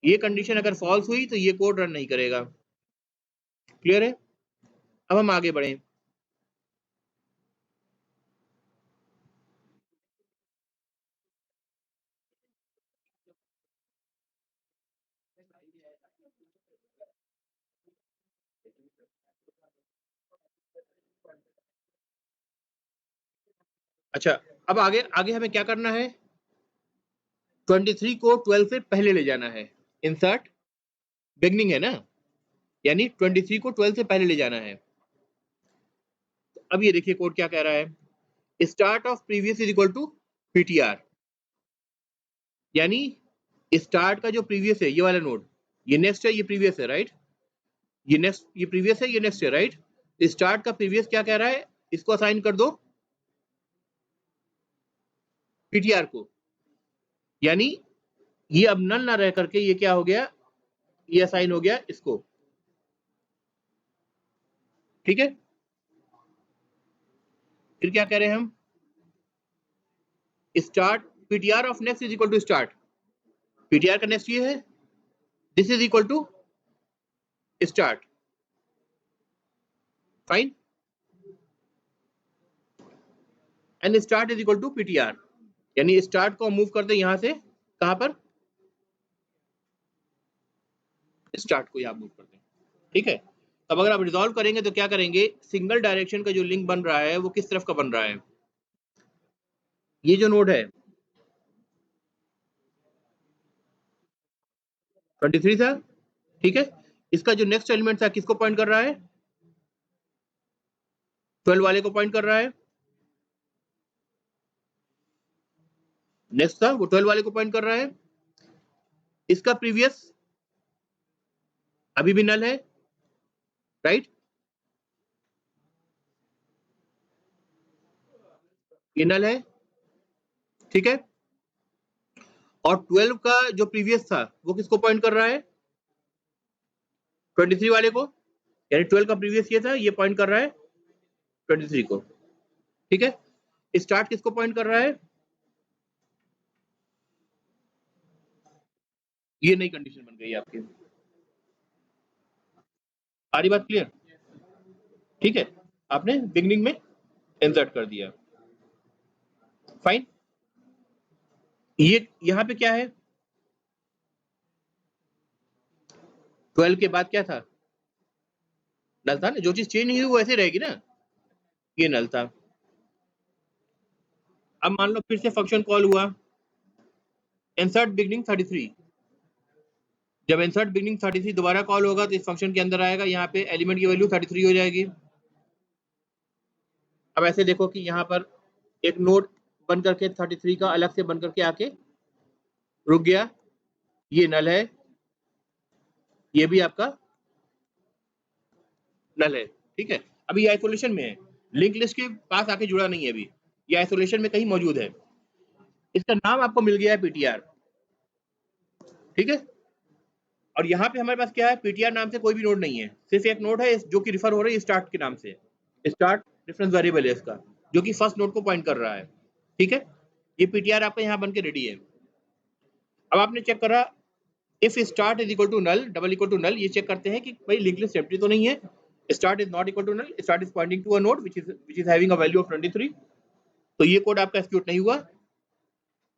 ये कंडीशन अगर फॉल्स हुई तो ये कोड रन नहीं करेगा। क्लियर है? अब हम आगे बढ़े। अच्छा, अब आगे आगे हमें क्या करना है? 23 को 12 से पहले ले जाना है, इंसर्ट बिगनिंग है ना, यानी 23 को 12 से पहले ले जाना है। तो अब ये देखिए कोड क्या कह रहा है, start of previous is equal to PTR, यानी स्टार्ट का जो प्रीवियस है ये वाला नोड, ये नेक्स्ट है, ये प्रीवियस है, राइट, ये नेक्स्ट, ये प्रीवियस है, ये नेक्स्ट है, राइट। स्टार्ट का प्रीवियस क्या कह रहा है? इसको असाइन कर दो पीटीआर को, यानी ये अब नल ना रह करके ये क्या हो गया? ये असाइन हो गया इसको। ठीक है, फिर क्या कह रहे हैं हम? Start PTR of next is equal to start, PTR का नेक्स्ट ये है, this is equal to start. Fine. And start is equal to PTR, यानी स्टार्ट को मूव करते यहां से कहां पर, स्टार्ट को यहां मूव करते हैं, ठीक है। अब अगर आप रिजॉल्व करेंगे तो क्या करेंगे, सिंगल डायरेक्शन का जो लिंक बन रहा है वो किस तरफ का बन रहा है, ये जो नोड है 23 था, ठीक है। इसका जो नेक्स्ट एलिमेंट था किसको पॉइंट कर रहा है, 12 वाले को पॉइंट कर रहा है, नेक्स्ट था वो 12 वाले को पॉइंट कर रहा है। इसका प्रीवियस अभी भी नल है, राइट, ये नल है, ठीक है। और 12 का जो प्रीवियस था वो किसको पॉइंट कर रहा है, 23 वाले को, यानी 12 का प्रीवियस ये था, ये पॉइंट कर रहा है 23 को, ठीक है। स्टार्ट किसको पॉइंट कर रहा है, ये नई कंडीशन बन गई है आपकी, सारी बात क्लियर, ठीक है। आपने बिगनिंग में इंसर्ट कर दिया, फाइन। ये यहां पे क्या है, 12 के बाद क्या था, नल था ना, जो चीज चेंज नहीं हुई वो ऐसे रहेगी ना, ये नल था। अब मान लो फिर से फंक्शन कॉल हुआ, इंसर्ट बिगनिंग 33, जब इंसर्ट बिगनिंग 33 दोबारा कॉल होगा तो इस फंक्शन के अंदर आएगा, यहाँ पे एलिमेंट की वैल्यू 33 हो जाएगी। अब ऐसे देखो कि यहाँ पर एक नोड बन करके 33 का अलग से बन करके आके रुक गया, ये नल है, ये भी आपका नल है, ठीक है। अभी ये आइसोलेशन में है, लिंक लिस्ट के पास आके जुड़ा नहीं है, अभी ये आइसोलेशन में कहीं मौजूद है। इसका नाम आपको मिल गया है पीटीआर, ठीक है। और यहाँ पे हमारे पास क्या है, पीटीआर नाम से कोई भी नोड नहीं है, सिर्फ एक नोड है जो कि रिफर हो रही है स्टार्ट के नाम से, स्टार्ट रेफरेंस वेरिएबल है इसका, जो कि फर्स्ट नोड को पॉइंट कर रहा है, ठीक है। ये पीटीआर आपका यहाँ बन के रेडी है। अब आपने चेक करा if start is equal to null double equal to null, ये चेक करते हैं कि भाई लिंक लिस्ट एम्प्टी तो नहीं है, start is not equal to null, start is pointing to a node which is having a value of 23, तो ये कोड आपका एक्सिक्यूट नहीं हुआ।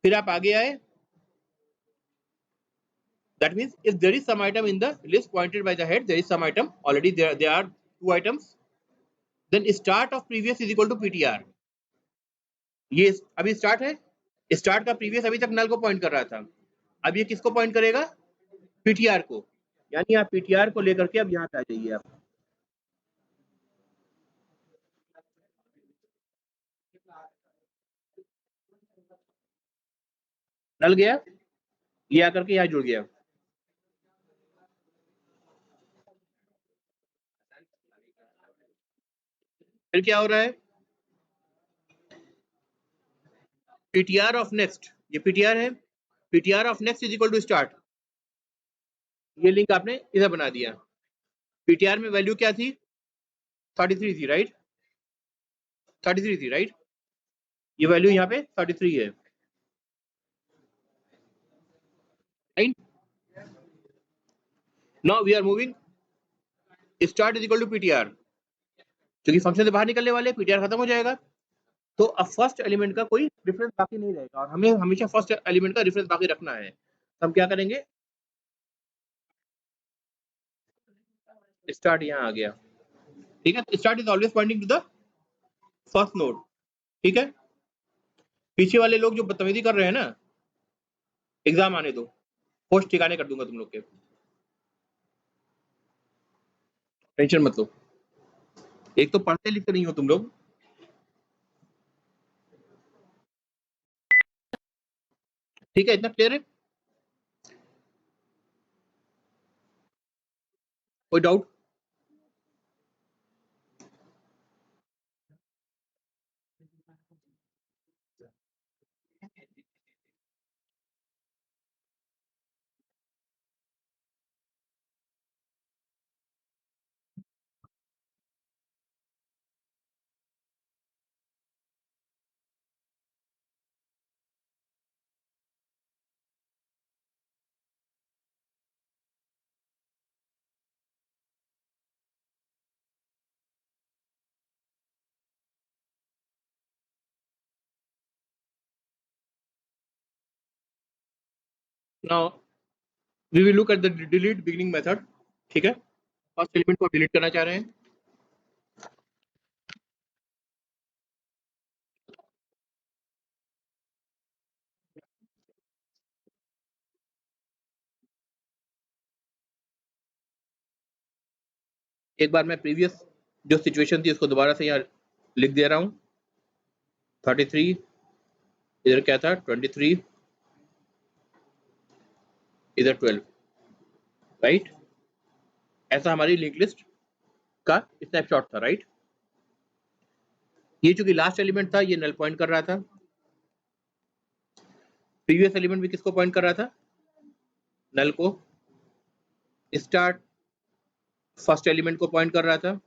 फिर आप आगे आए, that means if there is some item in the list pointed by the head, there is some item already, there are two items, then start of previous is equal to ptr, ये अभी स्टार्ट है, स्टार्ट का प्रीवियस अभी तक नल को पॉइंट कर रहा था, अब ये किसको पॉइंट करेगा, पीटीआर को, यानी आप पीटीआर को लेकर के अब यहाँ पे आ जाइए आप, नल गया, ये आकर के यहाँ जुड़ गया, फिर क्या हो रहा है, पीटीआर ऑफ नेक्स्ट, ये पीटीआर है, PTR of next is equal to start, ये लिंक आपने इधर बना दिया, पीटीआर में वैल्यू क्या थी, 33 थी, राइट, 33 थी, राइट, ये वैल्यू यहाँ पे 33 है, right. Now we are moving, start is equal to PTR, क्योंकि फंक्शन से बाहर निकलने वाले, पीटीआर खत्म हो जाएगा, तो अब फर्स्ट एलिमेंट का कोई डिफरेंस बाकी नहीं रहेगा, और हमें हमेशा फर्स्ट एलिमेंट का डिफरेंस बाकी रखना है, तो हम क्या करेंगे, स्टार्ट यहाँ आ गया, ठीक है, start is always pointing to the first node, ठीक है। पीछे वाले लोग जो बदतमीजी कर रहे हैं ना, एग्जाम आने दो, पोस्ट ठिकाने कर दूंगा तुम लोग के, टेंशन मत लो, एक तो पढ़ते लिखते नहीं हो तुम लोग, ठीक है, इतना क्लियर है, कोई doubt, now we will look at the delete beginning method. ठीक है, फर्स्ट एलिमेंट को डिलीट करना चाह रहे हैं। एक बार मैं प्रीवियस जो सिचुएशन थी उसको दोबारा से यहाँ लिख दे रहा हूँ। 33 इधर क्या था, 23 इधर 12, राइट। ऐसा हमारी लिंक लिस्ट का स्नैपशॉट था, राइट। ये चूंकि लास्ट एलिमेंट था, ये नल पॉइंट कर रहा था। प्रीवियस एलिमेंट भी किसको पॉइंट कर रहा था, नल को। स्टार्ट फर्स्ट एलिमेंट को पॉइंट कर रहा था।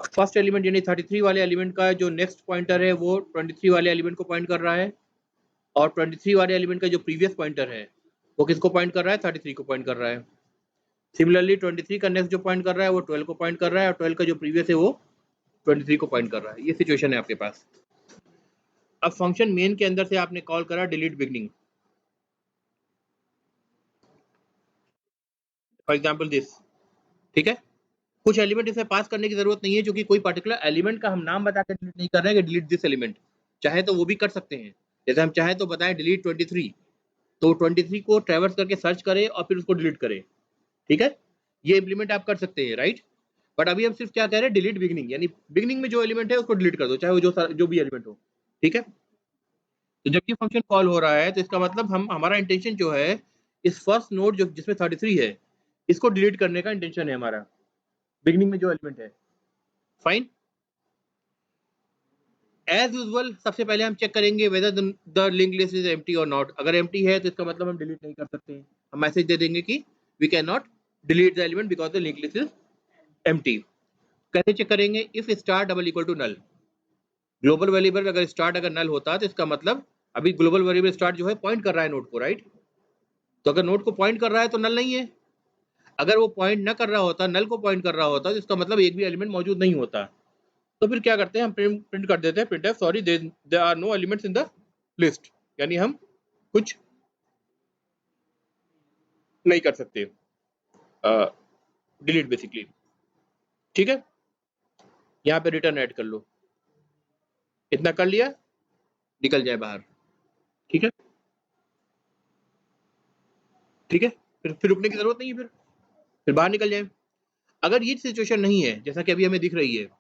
फर्स्ट एलिमेंट यानी 33 वाले एलिमेंट का जो नेक्स्ट पॉइंटर है वो 23 वाले एलिमेंट को पॉइंट कर रहा है, और 23 वाले एलिमेंट का जो प्रीवियस पॉइंटर है वो किसको पॉइंट कर रहा है, 33 को पॉइंट कर रहा है। सिमिलरली 23 का नेक्स्ट जो पॉइंट कर रहा है वो 12 को पॉइंट कर रहा है, और 12 का जो प्रीवियस है वो 23 को पॉइंट कर रहा है। ये सिचुएशन है आपके पास। अब फंक्शन मेन के अंदर से आपने कॉल करा delete beginning, for example this. ठीक है, कुछ एलिमेंट इसे पास करने की जरूरत नहीं है, क्योंकि कोई पर्टिकुलर एलिमेंट का हम नाम बता के डिलीट नहीं कर रहे हैं कि डिलीट दिस एलिमेंट। चाहे तो वो भी कर सकते हैं, जैसे हम चाहे तो बताएं डिलीट 23, तो 23 को ट्रैवर्स करके सर्च करें और फिर उसको डिलीट करें। ठीक है, ये इंप्लीमेंट आप कर सकते हैं, राइट। बट अभी हम सिर्फ क्या कह रहे हैं, डिलीट बिगनिंग, यानी बिगनिंग में जो एलिमेंट है उसको डिलीट कर दो, चाहे वो जो भी एलिमेंट हो। ठीक है, तो जब ये फंक्शन कॉल हो रहा है तो इसका मतलब हमारा इंटेंशन जो है, इस फर्स्ट नोड जो जिसमें 33 है इसको डिलीट करने का इंटेंशन है हमारा, बिगनिंग में जो एलिमेंट है। फाइन। एज यूजुअल सबसे पहले हम चेक करेंगे whether the link list is empty और नॉट। अगर एम्प्टी है तो इसका मतलब हम डिलीट नहीं कर सकते, हम मैसेज दे देंगे कि we can not delete the element because the link list is empty. कैसे चेक करेंगे, if star double equal to null. Global variable अगर स्टार्ट अगर नल होता तो इसका मतलब अभी ग्लोबल वेरिएबल स्टार्ट जो है पॉइंट कर रहा है नोड को, राइट। तो अगर नोड को पॉइंट कर रहा है तो नल नहीं है। अगर वो पॉइंट न कर रहा होता, नल को पॉइंट कर रहा होता, तो इसका मतलब एक भी एलिमेंट मौजूद नहीं होता। तो फिर क्या करते हैं, हम प्रिंट कर देते हैं printf sorry there are no elements in the list, यानी हम कुछ नहीं कर सकते डिलीट बेसिकली। ठीक है, यहाँ पे रिटर्न ऐड कर लो, इतना कर लिया, निकल जाए बाहर। ठीक है, ठीक है, फिर रुकने की जरूरत नहीं है, फिर बाहर निकल जाए। अगर ये सिचुएशन नहीं है जैसा कि अभी हमें दिख रही है,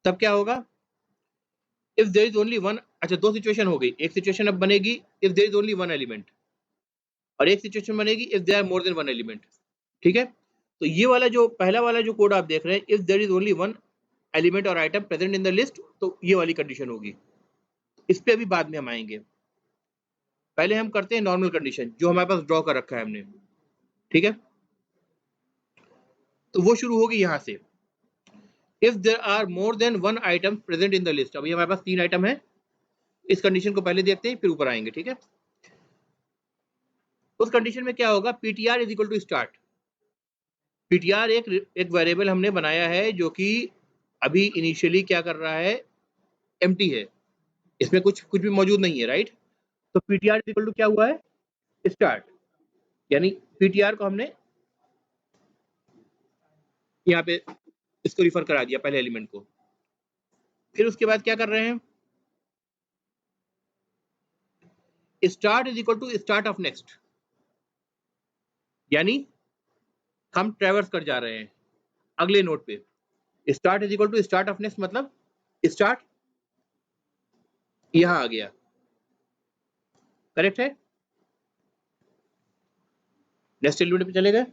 तब क्या होगा, if there is only one. अच्छा, दो सिचुएशन हो गई। एक सिचुएशन अब बनेगी if there is only one element, और एक सिचुएशन बनेगी if there are more than one element. ठीक है, तो ये वाला जो पहला वाला जो कोड आप देख रहे हैं, if there is only one element और item present in the list, तो ये वाली कंडीशन होगी। इस पे अभी बाद में हम आएंगे, पहले हम करते हैं नॉर्मल कंडीशन जो हमारे पास ड्रॉ कर रखा है हमने। ठीक है, तो वो शुरू होगी यहाँ से, if there are more than one item present in the list. अभी हमारे पास 3 आइटम है, इस कंडीशन को पहले देखते हैं फिर ऊपर आएंगे। ठीक है, उस कंडीशन में क्या होगा, PTR is equal to start. PTR एक वेरिएबल हमने बनाया है जो कि अभी इनिशियली क्या कर रहा है, एम्प्टी है, इसमें कुछ भी मौजूद नहीं है, राइट। तो पीटीआर इज इक्वल टू क्या हुआ है, स्टार्ट, यानी पीटीआर को हमने यहाँ पे इसको रिफर करा दिया पहले एलिमेंट को। फिर उसके बाद क्या कर रहे हैं, start is equal to start of next, यानी हम ट्रेवर्स कर जा रहे हैं अगले नोड पे। Start is equal to start of next मतलब स्टार्ट यहां आ गया, करेक्ट है। नेक्स्ट एलिमेंट पे चले गए,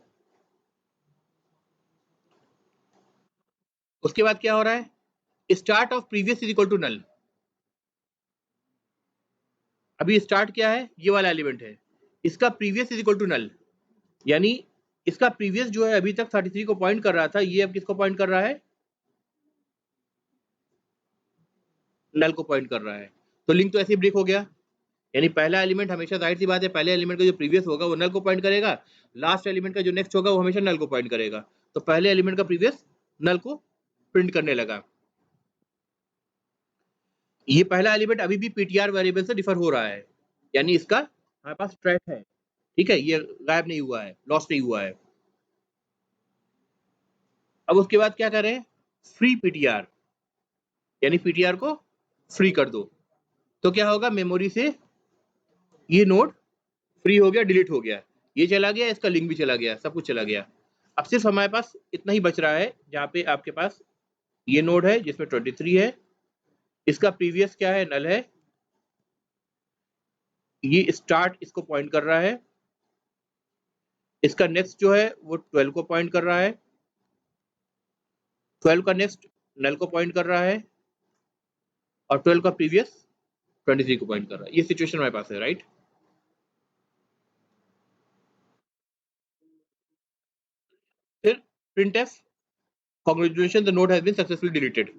उसके बाद क्या हो रहा है, start of previous is equal to null. अभी स्टार्ट क्या है, ये वाला एलिमेंट है, इसका previous is equal to null, यानी इसका प्रीवियस जो है अभी तक 33 को पॉइंट कर रहा था, ये अब किसको पॉइंट कर रहा है, नल को पॉइंट कर रहा है। तो लिंक तो ऐसे ही ब्रेक हो गया, यानी पहला एलिमेंट हमेशा, जाहिर सी बात है, पहले एलिमेंट का जो प्रीवियस होगा वो नल को पॉइंट करेगा, लास्ट एलिमेंट का जो नेक्स्ट होगा वो हमेशा नल को पॉइंट करेगा। तो पहले एलिमेंट का प्रीवियस नल को प्रिंट करने लगा। ये पहला एलिमेंट अभी भी पीटीआर वेरिएबल से डिफर हो रहा है, यानी इसका हमारे पास ट्रैक है, ठीक है, ये गायब नहीं हुआ है, लॉस नहीं हुआ है। अब उसके बाद क्या करें, फ्री पीटीआर, यानी पीटीआर को फ्री कर दो। तो क्या होगा, मेमोरी से ये नोड फ्री हो गया, डिलीट हो गया, ये चला गया, इसका लिंक भी चला गया, सब कुछ चला गया। अब सिर्फ हमारे पास इतना ही बच रहा है, जहाँ पे आपके पास ये नोड है जिसमें 23 है, इसका प्रीवियस क्या है, नल है, ये स्टार्ट इसको पॉइंट कर रहा है, इसका नेक्स्ट जो है वो 12 को पॉइंट कर रहा है, 12 का नेक्स्ट नल को पॉइंट कर रहा है, और 12 का प्रीवियस 23 को पॉइंट कर रहा है। ये सिचुएशन हमारे पास है, राइट। फिर printf congratulation the node has been successfully deleted.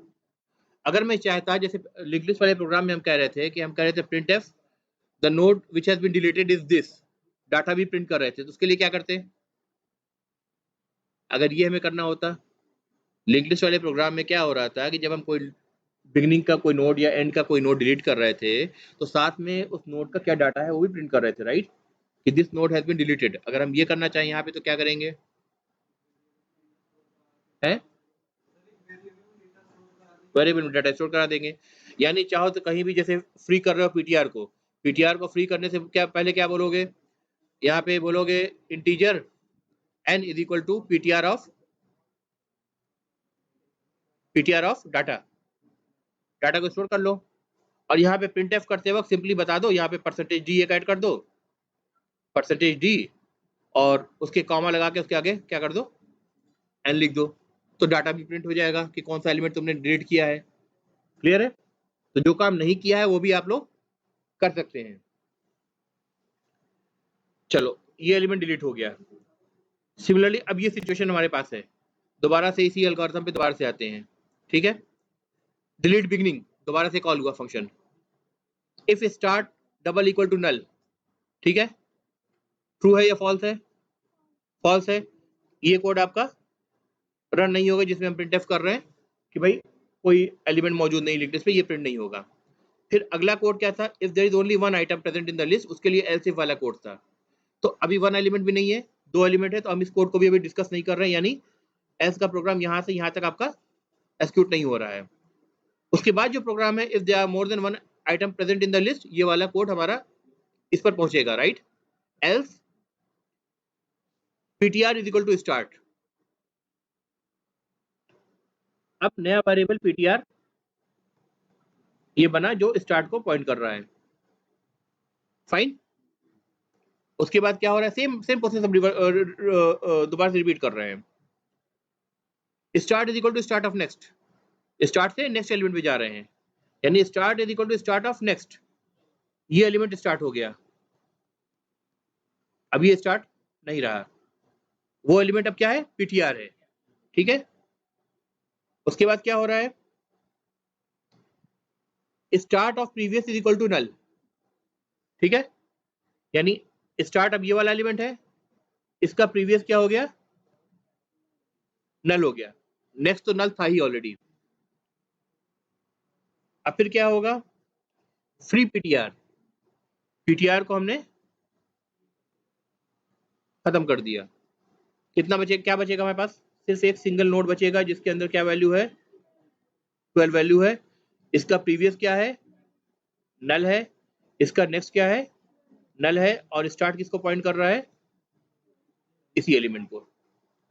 अगर मैं चाहता, जैसे लिंक लिस्ट वाले प्रोग्राम में हम कह रहे थे कि हम कह रहे थे printf the node which has been deleted is this, data भी प्रिंट कर रहे थे, तो उसके लिए क्या करते, अगर ये हमें करना होता, लिंक लिस्ट वाले प्रोग्राम में क्या हो रहा था कि जब हम कोई बिगिनिंग का कोई नोड या एंड का कोई नोड डिलीट कर रहे थे, तो साथ में उस नोड का क्या डाटा है वो भी प्रिंट कर रहे थे, राइट, कि this node has been deleted. अगर हम ये करना चाहें यहाँ पे तो क्या करेंगे, है वेरिएबल में डाटा स्टोर करा देंगे। यानी चाहो तो कहीं भी जैसे फ्री कर रहे हो पीटीआर को फ्री करने से क्या पहले क्या बोलोगे, यहाँ पे बोलोगे integer n is equal to PTR of data को स्टोर कर लो। और यहाँ पे प्रिंटफ करते वक्त सिंपली बता दो, यहाँ पे %d एक ऐड कर दो, %d, और उसके कॉमा लगा के उसके आगे क्या कर दो, n लिख दो, तो डाटा भी प्रिंट हो जाएगा कि कौन सा एलिमेंट तुमने डिलीट किया है। क्लियर है। तो जो काम नहीं किया है वो भी आप लोग कर सकते हैं। चलो ये एलिमेंट डिलीट हो गया। सिमिलरली अब ये सिचुएशन हमारे पास है, दोबारा से इसी एल्गोरिथम पे दोबारा से आते हैं, ठीक है। डिलीट बिगनिंग दोबारा से कॉल हुआ function, if start double equal to null, ठीक है, ट्रू है या फॉल्स है, फॉल्स है, ये कोड आपका रन नहीं होगा जिसमें हम प्रिंटफ कर रहे हैं कि भाई कोई एलिमेंट मौजूद नहीं लिस्ट पे, ये प्रिंट नहीं होगा। फिर अगला कोड क्या था, if there is only one item present in the list, उसके लिए एल्स इफ वाला कोड था। तो अभी वन एलिमेंट भी नहीं है, दो एलिमेंट है, तो हम इस कोड को भी अभी डिस्कस नहीं कर रहे हैं, यानी एल्स का प्रोग्राम यहाँ से यहाँ तक आपका एक्सिक्यूट नहीं हो रहा है। उसके बाद जो प्रोग्राम है, if there are more than one item present in the list, ये वाला कोड हमारा इस पर पहुंचेगा, right. Else ptr is equal to start. अब नया वेरिएबल ptr ये बना जो स्टार्ट को पॉइंट कर रहा है, फाइन। उसके बाद क्या हो रहा है, सेम सेम प्रोसेस हम दोबारा से रिपीट कर रहे हैं। Start is equal to start of next, start से नेक्स्ट एलिमेंट पे जा रहे हैं, यानी start is equal to start of next, ये एलिमेंट स्टार्ट हो गया, अब ये स्टार्ट नहीं रहा, वो एलिमेंट अब क्या है, ptr है, ठीक है। उसके बाद क्या हो रहा है, start of previous is equal to null, ठीक है, यानी स्टार्ट अब ये वाला एलिमेंट है, इसका प्रीवियस क्या हो गया, नल हो गया, नेक्स्ट तो नल था ही ऑलरेडी। अब फिर क्या होगा, फ्री पीटीआर को हमने खत्म कर दिया। कितना बचे, क्या बचेगा हमारे पास, सिर्फ एक सिंगल नोड बचेगा जिसके अंदर क्या वैल्यू है, 12 वैल्यू है, इसका प्रीवियस क्या है, नल है, इसका नेक्स्ट क्या है, नल है, और स्टार्ट किसको पॉइंट कर रहा है, इसी एलिमेंट को,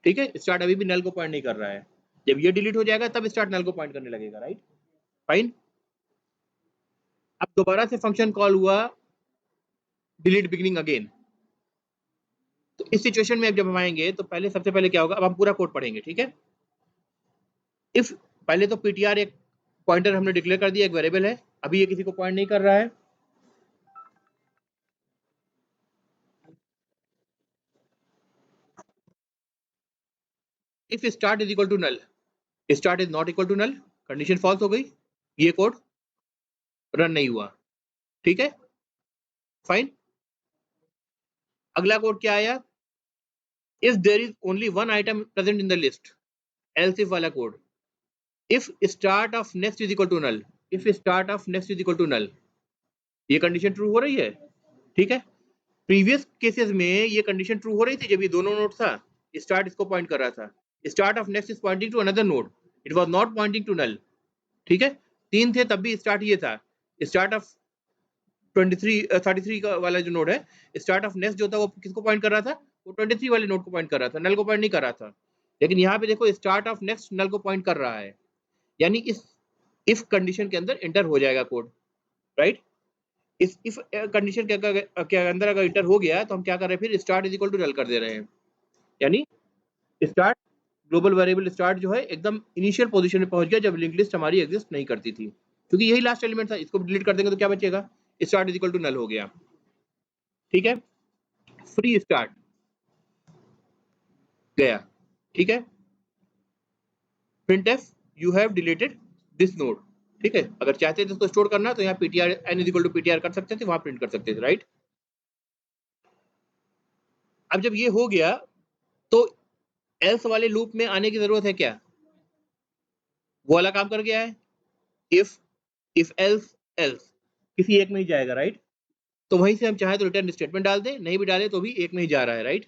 ठीक है। स्टार्ट अभी भी नल को पॉइंट नहीं कर रहा है, जब ये डिलीट हो जाएगा तब स्टार्ट नल को पॉइंट करने लगेगा, राइट, फाइन। अब दोबारा से फंक्शन कॉल हुआ डिलीट बिगिनिंग अगेन। तो इस सिचुएशन में जब हम आएंगे तो पहले सबसे पहले क्या होगा, अब हम पूरा कोड पढ़ेंगे, ठीक है। इफ पहले तो ptr एक पॉइंटर हमने डिक्लेयर कर दिया, एक वेरिएबल है, अभी ये किसी को पॉइंट नहीं कर रहा है, if start is equal to null, start is not equal to null, condition false हो गई, ये कोड रन नहीं हुआ, ठीक है, फाइन। अगला कोड क्या आया, if there is only one item present in the list, else if वाला code, if start of next is equal to null, if start of next is equal to null, ये कंडीशन ट्रू हो रही है, ठीक है। प्रीवियस केसेस में ये कंडीशन ट्रू हो रही थी जब ये दोनों नोड था, स्टार्ट इसको पॉइंट कर रहा था, start of next is pointing to another node, it was not pointing to null. ठीक है, 3 थे तब भी स्टार्ट ये था, स्टार्ट ऑफ 33 का वाला जो नोड है, स्टार्ट ऑफ नेक्स्ट जो था वो किसको पॉइंट कर रहा था, वो 23 वाले नोड को पॉइंट कर रहा था, नल को पॉइंट नहीं कर रहा था। लेकिन यहाँ पे देखो स्टार्ट ऑफ नेक्स्ट नल को पॉइंट कर रहा है, यानी इस इफ कंडीशन के अंदर एंटर हो जाएगा कोड, राइट। इस इफ कंडीशन के अंदर अगर इंटर हो गया तो हम क्या कर रहे हैं, फिर start is equal to null कर दे रहे हैं, यानी स्टार्ट ग्लोबल वेरिएबल स्टार्ट जो है एकदम इनिशियल पोजीशन में पहुंच गया जब लिंक लिस्ट हमारी एग्जिस्ट नहीं करती थी, क्योंकि यही लास्ट एलिमेंट था। इसको डिलीट कर देंगे तो क्या बचेगा, start is equal to null हो गया। ठीक है, फ्री स्टार्ट गया। ठीक है, printf you have deleted this node. ठीक है, अगर चाहते थे इसको स्टोर करना तो यहाँ ptr n is equal to ptr कर सकते थे, वहां प्रिंट कर सकते थे, राइट। अब जब ये हो गया तो एल्स वाले लूप में आने की जरूरत है क्या, वो वाला काम कर गया है। इफ एल्स एल्स किसी एक में ही जाएगा, राइट। तो वहीं से हम चाहे तो रिटर्न स्टेटमेंट डाल दें, नहीं भी डाले तो भी एक में ही जा रहा है, राइट।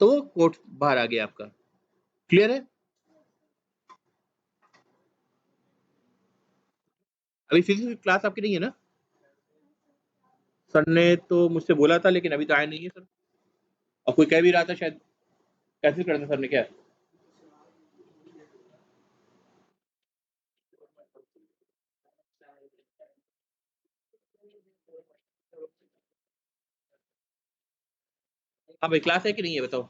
तो वो कोड बाहर आ गया आपका। क्लियर है। अभी फिजिक्स की क्लास आपकी नहीं है ना, सर ने तो मुझसे बोला था लेकिन अभी तो आया नहीं है सर, और कोई कह भी रहा था शायद कैंसिल कर दें सर ने क्या। हाँ भाई, क्लास है कि नहीं है बताओ।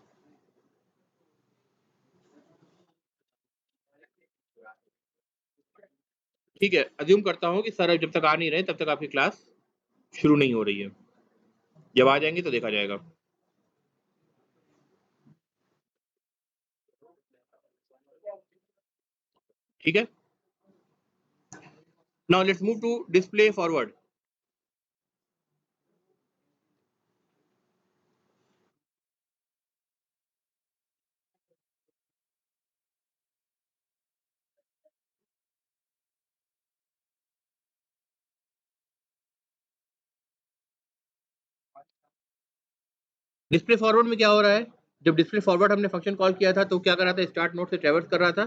ठीक है, अज्यूम करता हूँ कि सर जब तक आ नहीं रहे तब तक आपकी क्लास शुरू नहीं हो रही है, जब आ जाएंगे तो देखा जाएगा। ठीक है, now let's move to display forward. Display forward में क्या हो रहा है, जब डिस्प्ले फॉरवर्ड हमने फंक्शन कॉल किया था तो क्या कर रहा था, स्टार्ट नोड से ट्रैवर्स कर रहा था,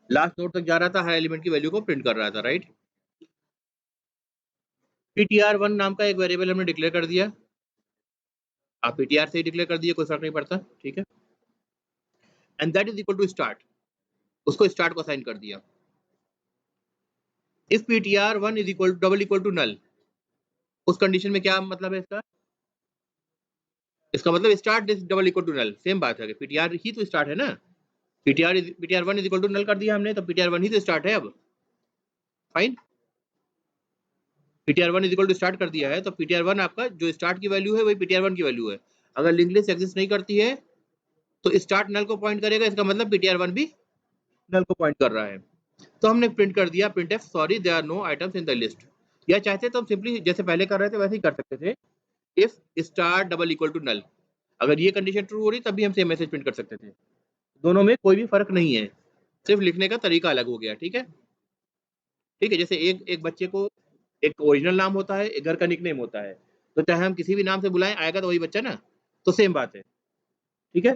लास्ट नोड तक जा रहा था, हर एलिमेंट की वैल्यू को प्रिंट कर रहा था, राइट। ptr1 नाम का एक वेरिएबल हमने डिक्लेयर कर दिया, आप ptr से ही डिक्लेयर कर दिए, कोई फर्क नहीं पड़ता। ठीक है, and that is equal to start, उसको स्टार्ट को असाइन कर दिया। If ptr1 is equal double equal to null, उस कंडीशन में क्या मतलब है इसका, इसका मतलब start is double equal to null, same बात है, ptr ही तो स्टार्ट है ना, ptr1 is equal to null कर दिया हमने, तो ptr1 ही तो स्टार्ट है। अब fine, ptr1 is equal to start कर दिया है, तो ptr1 आपका जो स्टार्ट की वैल्यू है वही ptr1 की वैल्यू है। अगर लिंक लिस्ट एग्जिस्ट नहीं करती है तो स्टार्ट नल को पॉइंट करेगा, इसका मतलब ptr1 भी नल को पॉइंट कर रहा है। तो हमने प्रिंट कर दिया printf sorry there are no items in the list, या चाहते तो हम सिंपली जैसे पहले कर रहे थे वैसे ही कर सकते थे, if star double equal to null. अगर ये कंडीशन ट्रू हो रही तब भी हम सेम मैसेज प्रिंट कर सकते थे, दोनों में कोई भी फर्क नहीं है, सिर्फ लिखने का तरीका अलग हो गया। ठीक है, ठीक है, जैसे एक एक बच्चे को एक ओरिजिनल नाम होता है, एक घर का निकनेम होता है, तो चाहे हम किसी भी नाम से बुलाएं आएगा तो वही बच्चा ना, तो सेम बात है। ठीक है,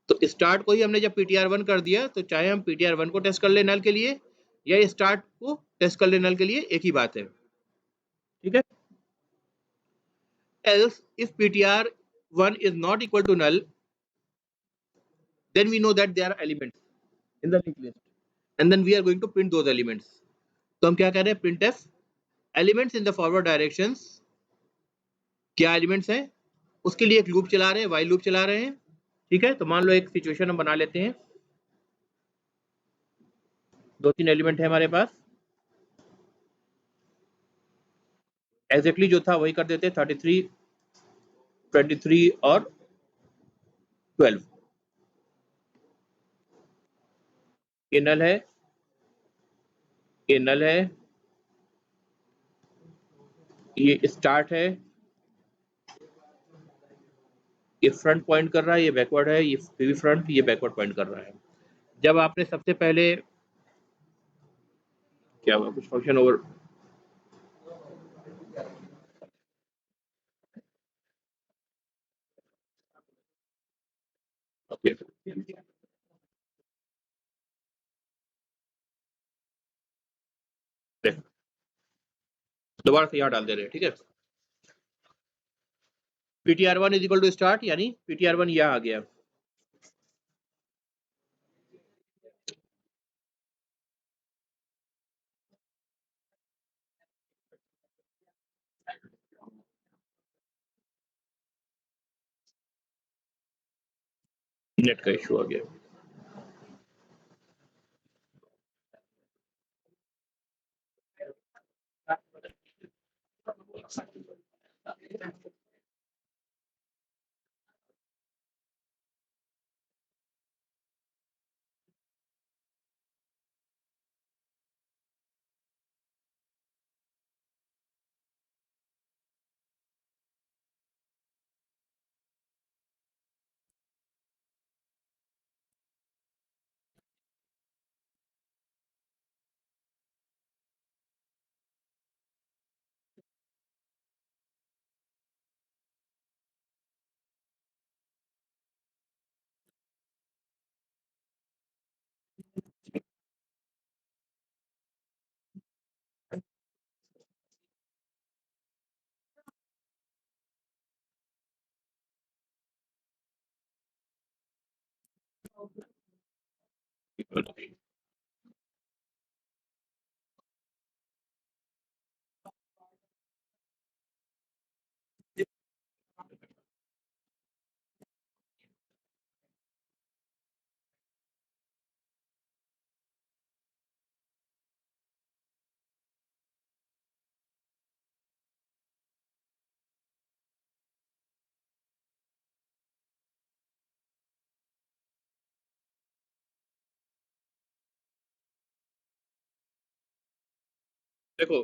तो स्टार्ट को ही हमने जब ptr1 कर दिया तो चाहे हम ptr1 को टेस्ट कर ले नल के लिए या स्टार्ट को टेस्ट कर ले नल के लिए, एक ही बात है। ठीक है, else if ptr1 is not equal to null, then we know that there are elements in the linked list and then we are going to print those elements। तो हम क्या कह रहे हैं, printf elements in the forward directions, क्या एलिमेंट्स हैं, उसके लिए एक लूप चला रहे हैं, while लूप चला रहे हैं। ठीक है, तो मान लो एक सिचुएशन हम बना लेते हैं, 2-3 एलिमेंट है हमारे पास, एग्जैक्टली जो था वही कर देते हैं, 33, 23 और 12। ये नल है, ये नल है, ये स्टार्ट है, ये फ्रंट पॉइंट कर रहा है, ये बैकवर्ड है, ये भी फ्रंट, ये बैकवर्ड पॉइंट कर रहा है। जब आपने सबसे पहले क्या हुआ, कुछ फंक्शन ओवर दोबारा से यहाँ डाल दे रहे हैं, ठीक है। ptr1 is equal to start, यानी ptr1 यहाँ आ गया। नेट का इशू आ गया। देखो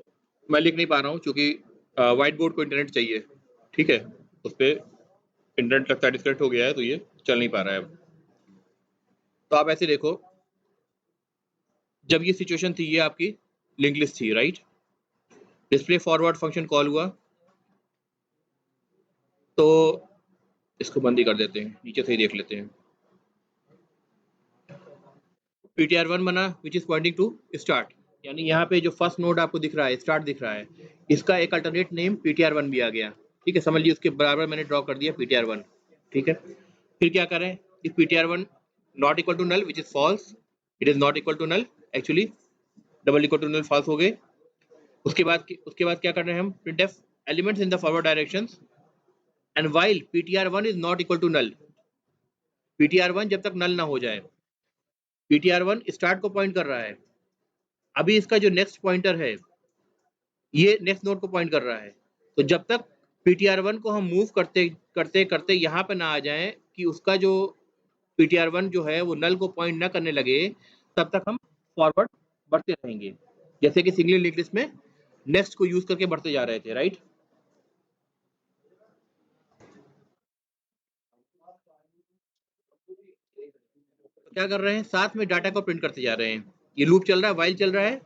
मैं लिख नहीं पा रहा हूँ क्योंकि व्हाइट बोर्ड को इंटरनेट चाहिए, ठीक है। उस पर इंटरनेट लगता है डिस्कनेक्ट हो गया है, तो ये चल नहीं पा रहा है अब। तो आप ऐसे देखो, जब ये सिचुएशन थी, ये आपकी लिंक लिस्ट थी, right. Display forward function call हुआ, तो इसको बंद ही कर देते हैं, नीचे से ही देख लेते हैं। ptr1 बना which is pointing to start, यानी यहाँ पे जो फर्स्ट नोड आपको दिख रहा है, स्टार्ट दिख रहा है, इसका एक अल्टरनेट नेम ptr1 भी आ गया, ठीक है। समझ लीजिए उसके बराबर मैंने ड्रॉ कर दिया ptr1, ठीक है। फिर क्या करें, if ptr1 not equal to null which is false, it is not equal to null, actually double equal to null false हो गए। उसके बाद क्या कर रहे हैं हम, printf elements in the forward directions and while ptr1 is not equal to null, ptr1 जब तक नल ना हो जाए, ptr1 स्टार्ट को पॉइंट कर रहा है। अभी इसका जो नेक्स्ट पॉइंटर है, ये नेक्स्ट नोड को पॉइंट कर रहा है। तो जब तक ptr1 को हम मूव करते करते करते यहाँ पे ना आ जाए कि उसका जो ptr1 जो है वो नल को पॉइंट ना करने लगे, तब तक हम फॉरवर्ड बढ़ते रहेंगे, जैसे कि सिंगल लिंक लिस्ट में नेक्स्ट को यूज करके बढ़ते जा रहे थे, राइट। तो क्या कर रहे हैं, साथ में डाटा को प्रिंट करते जा रहे हैं। ये लूप चल रहा है, वाइल चल रहा है,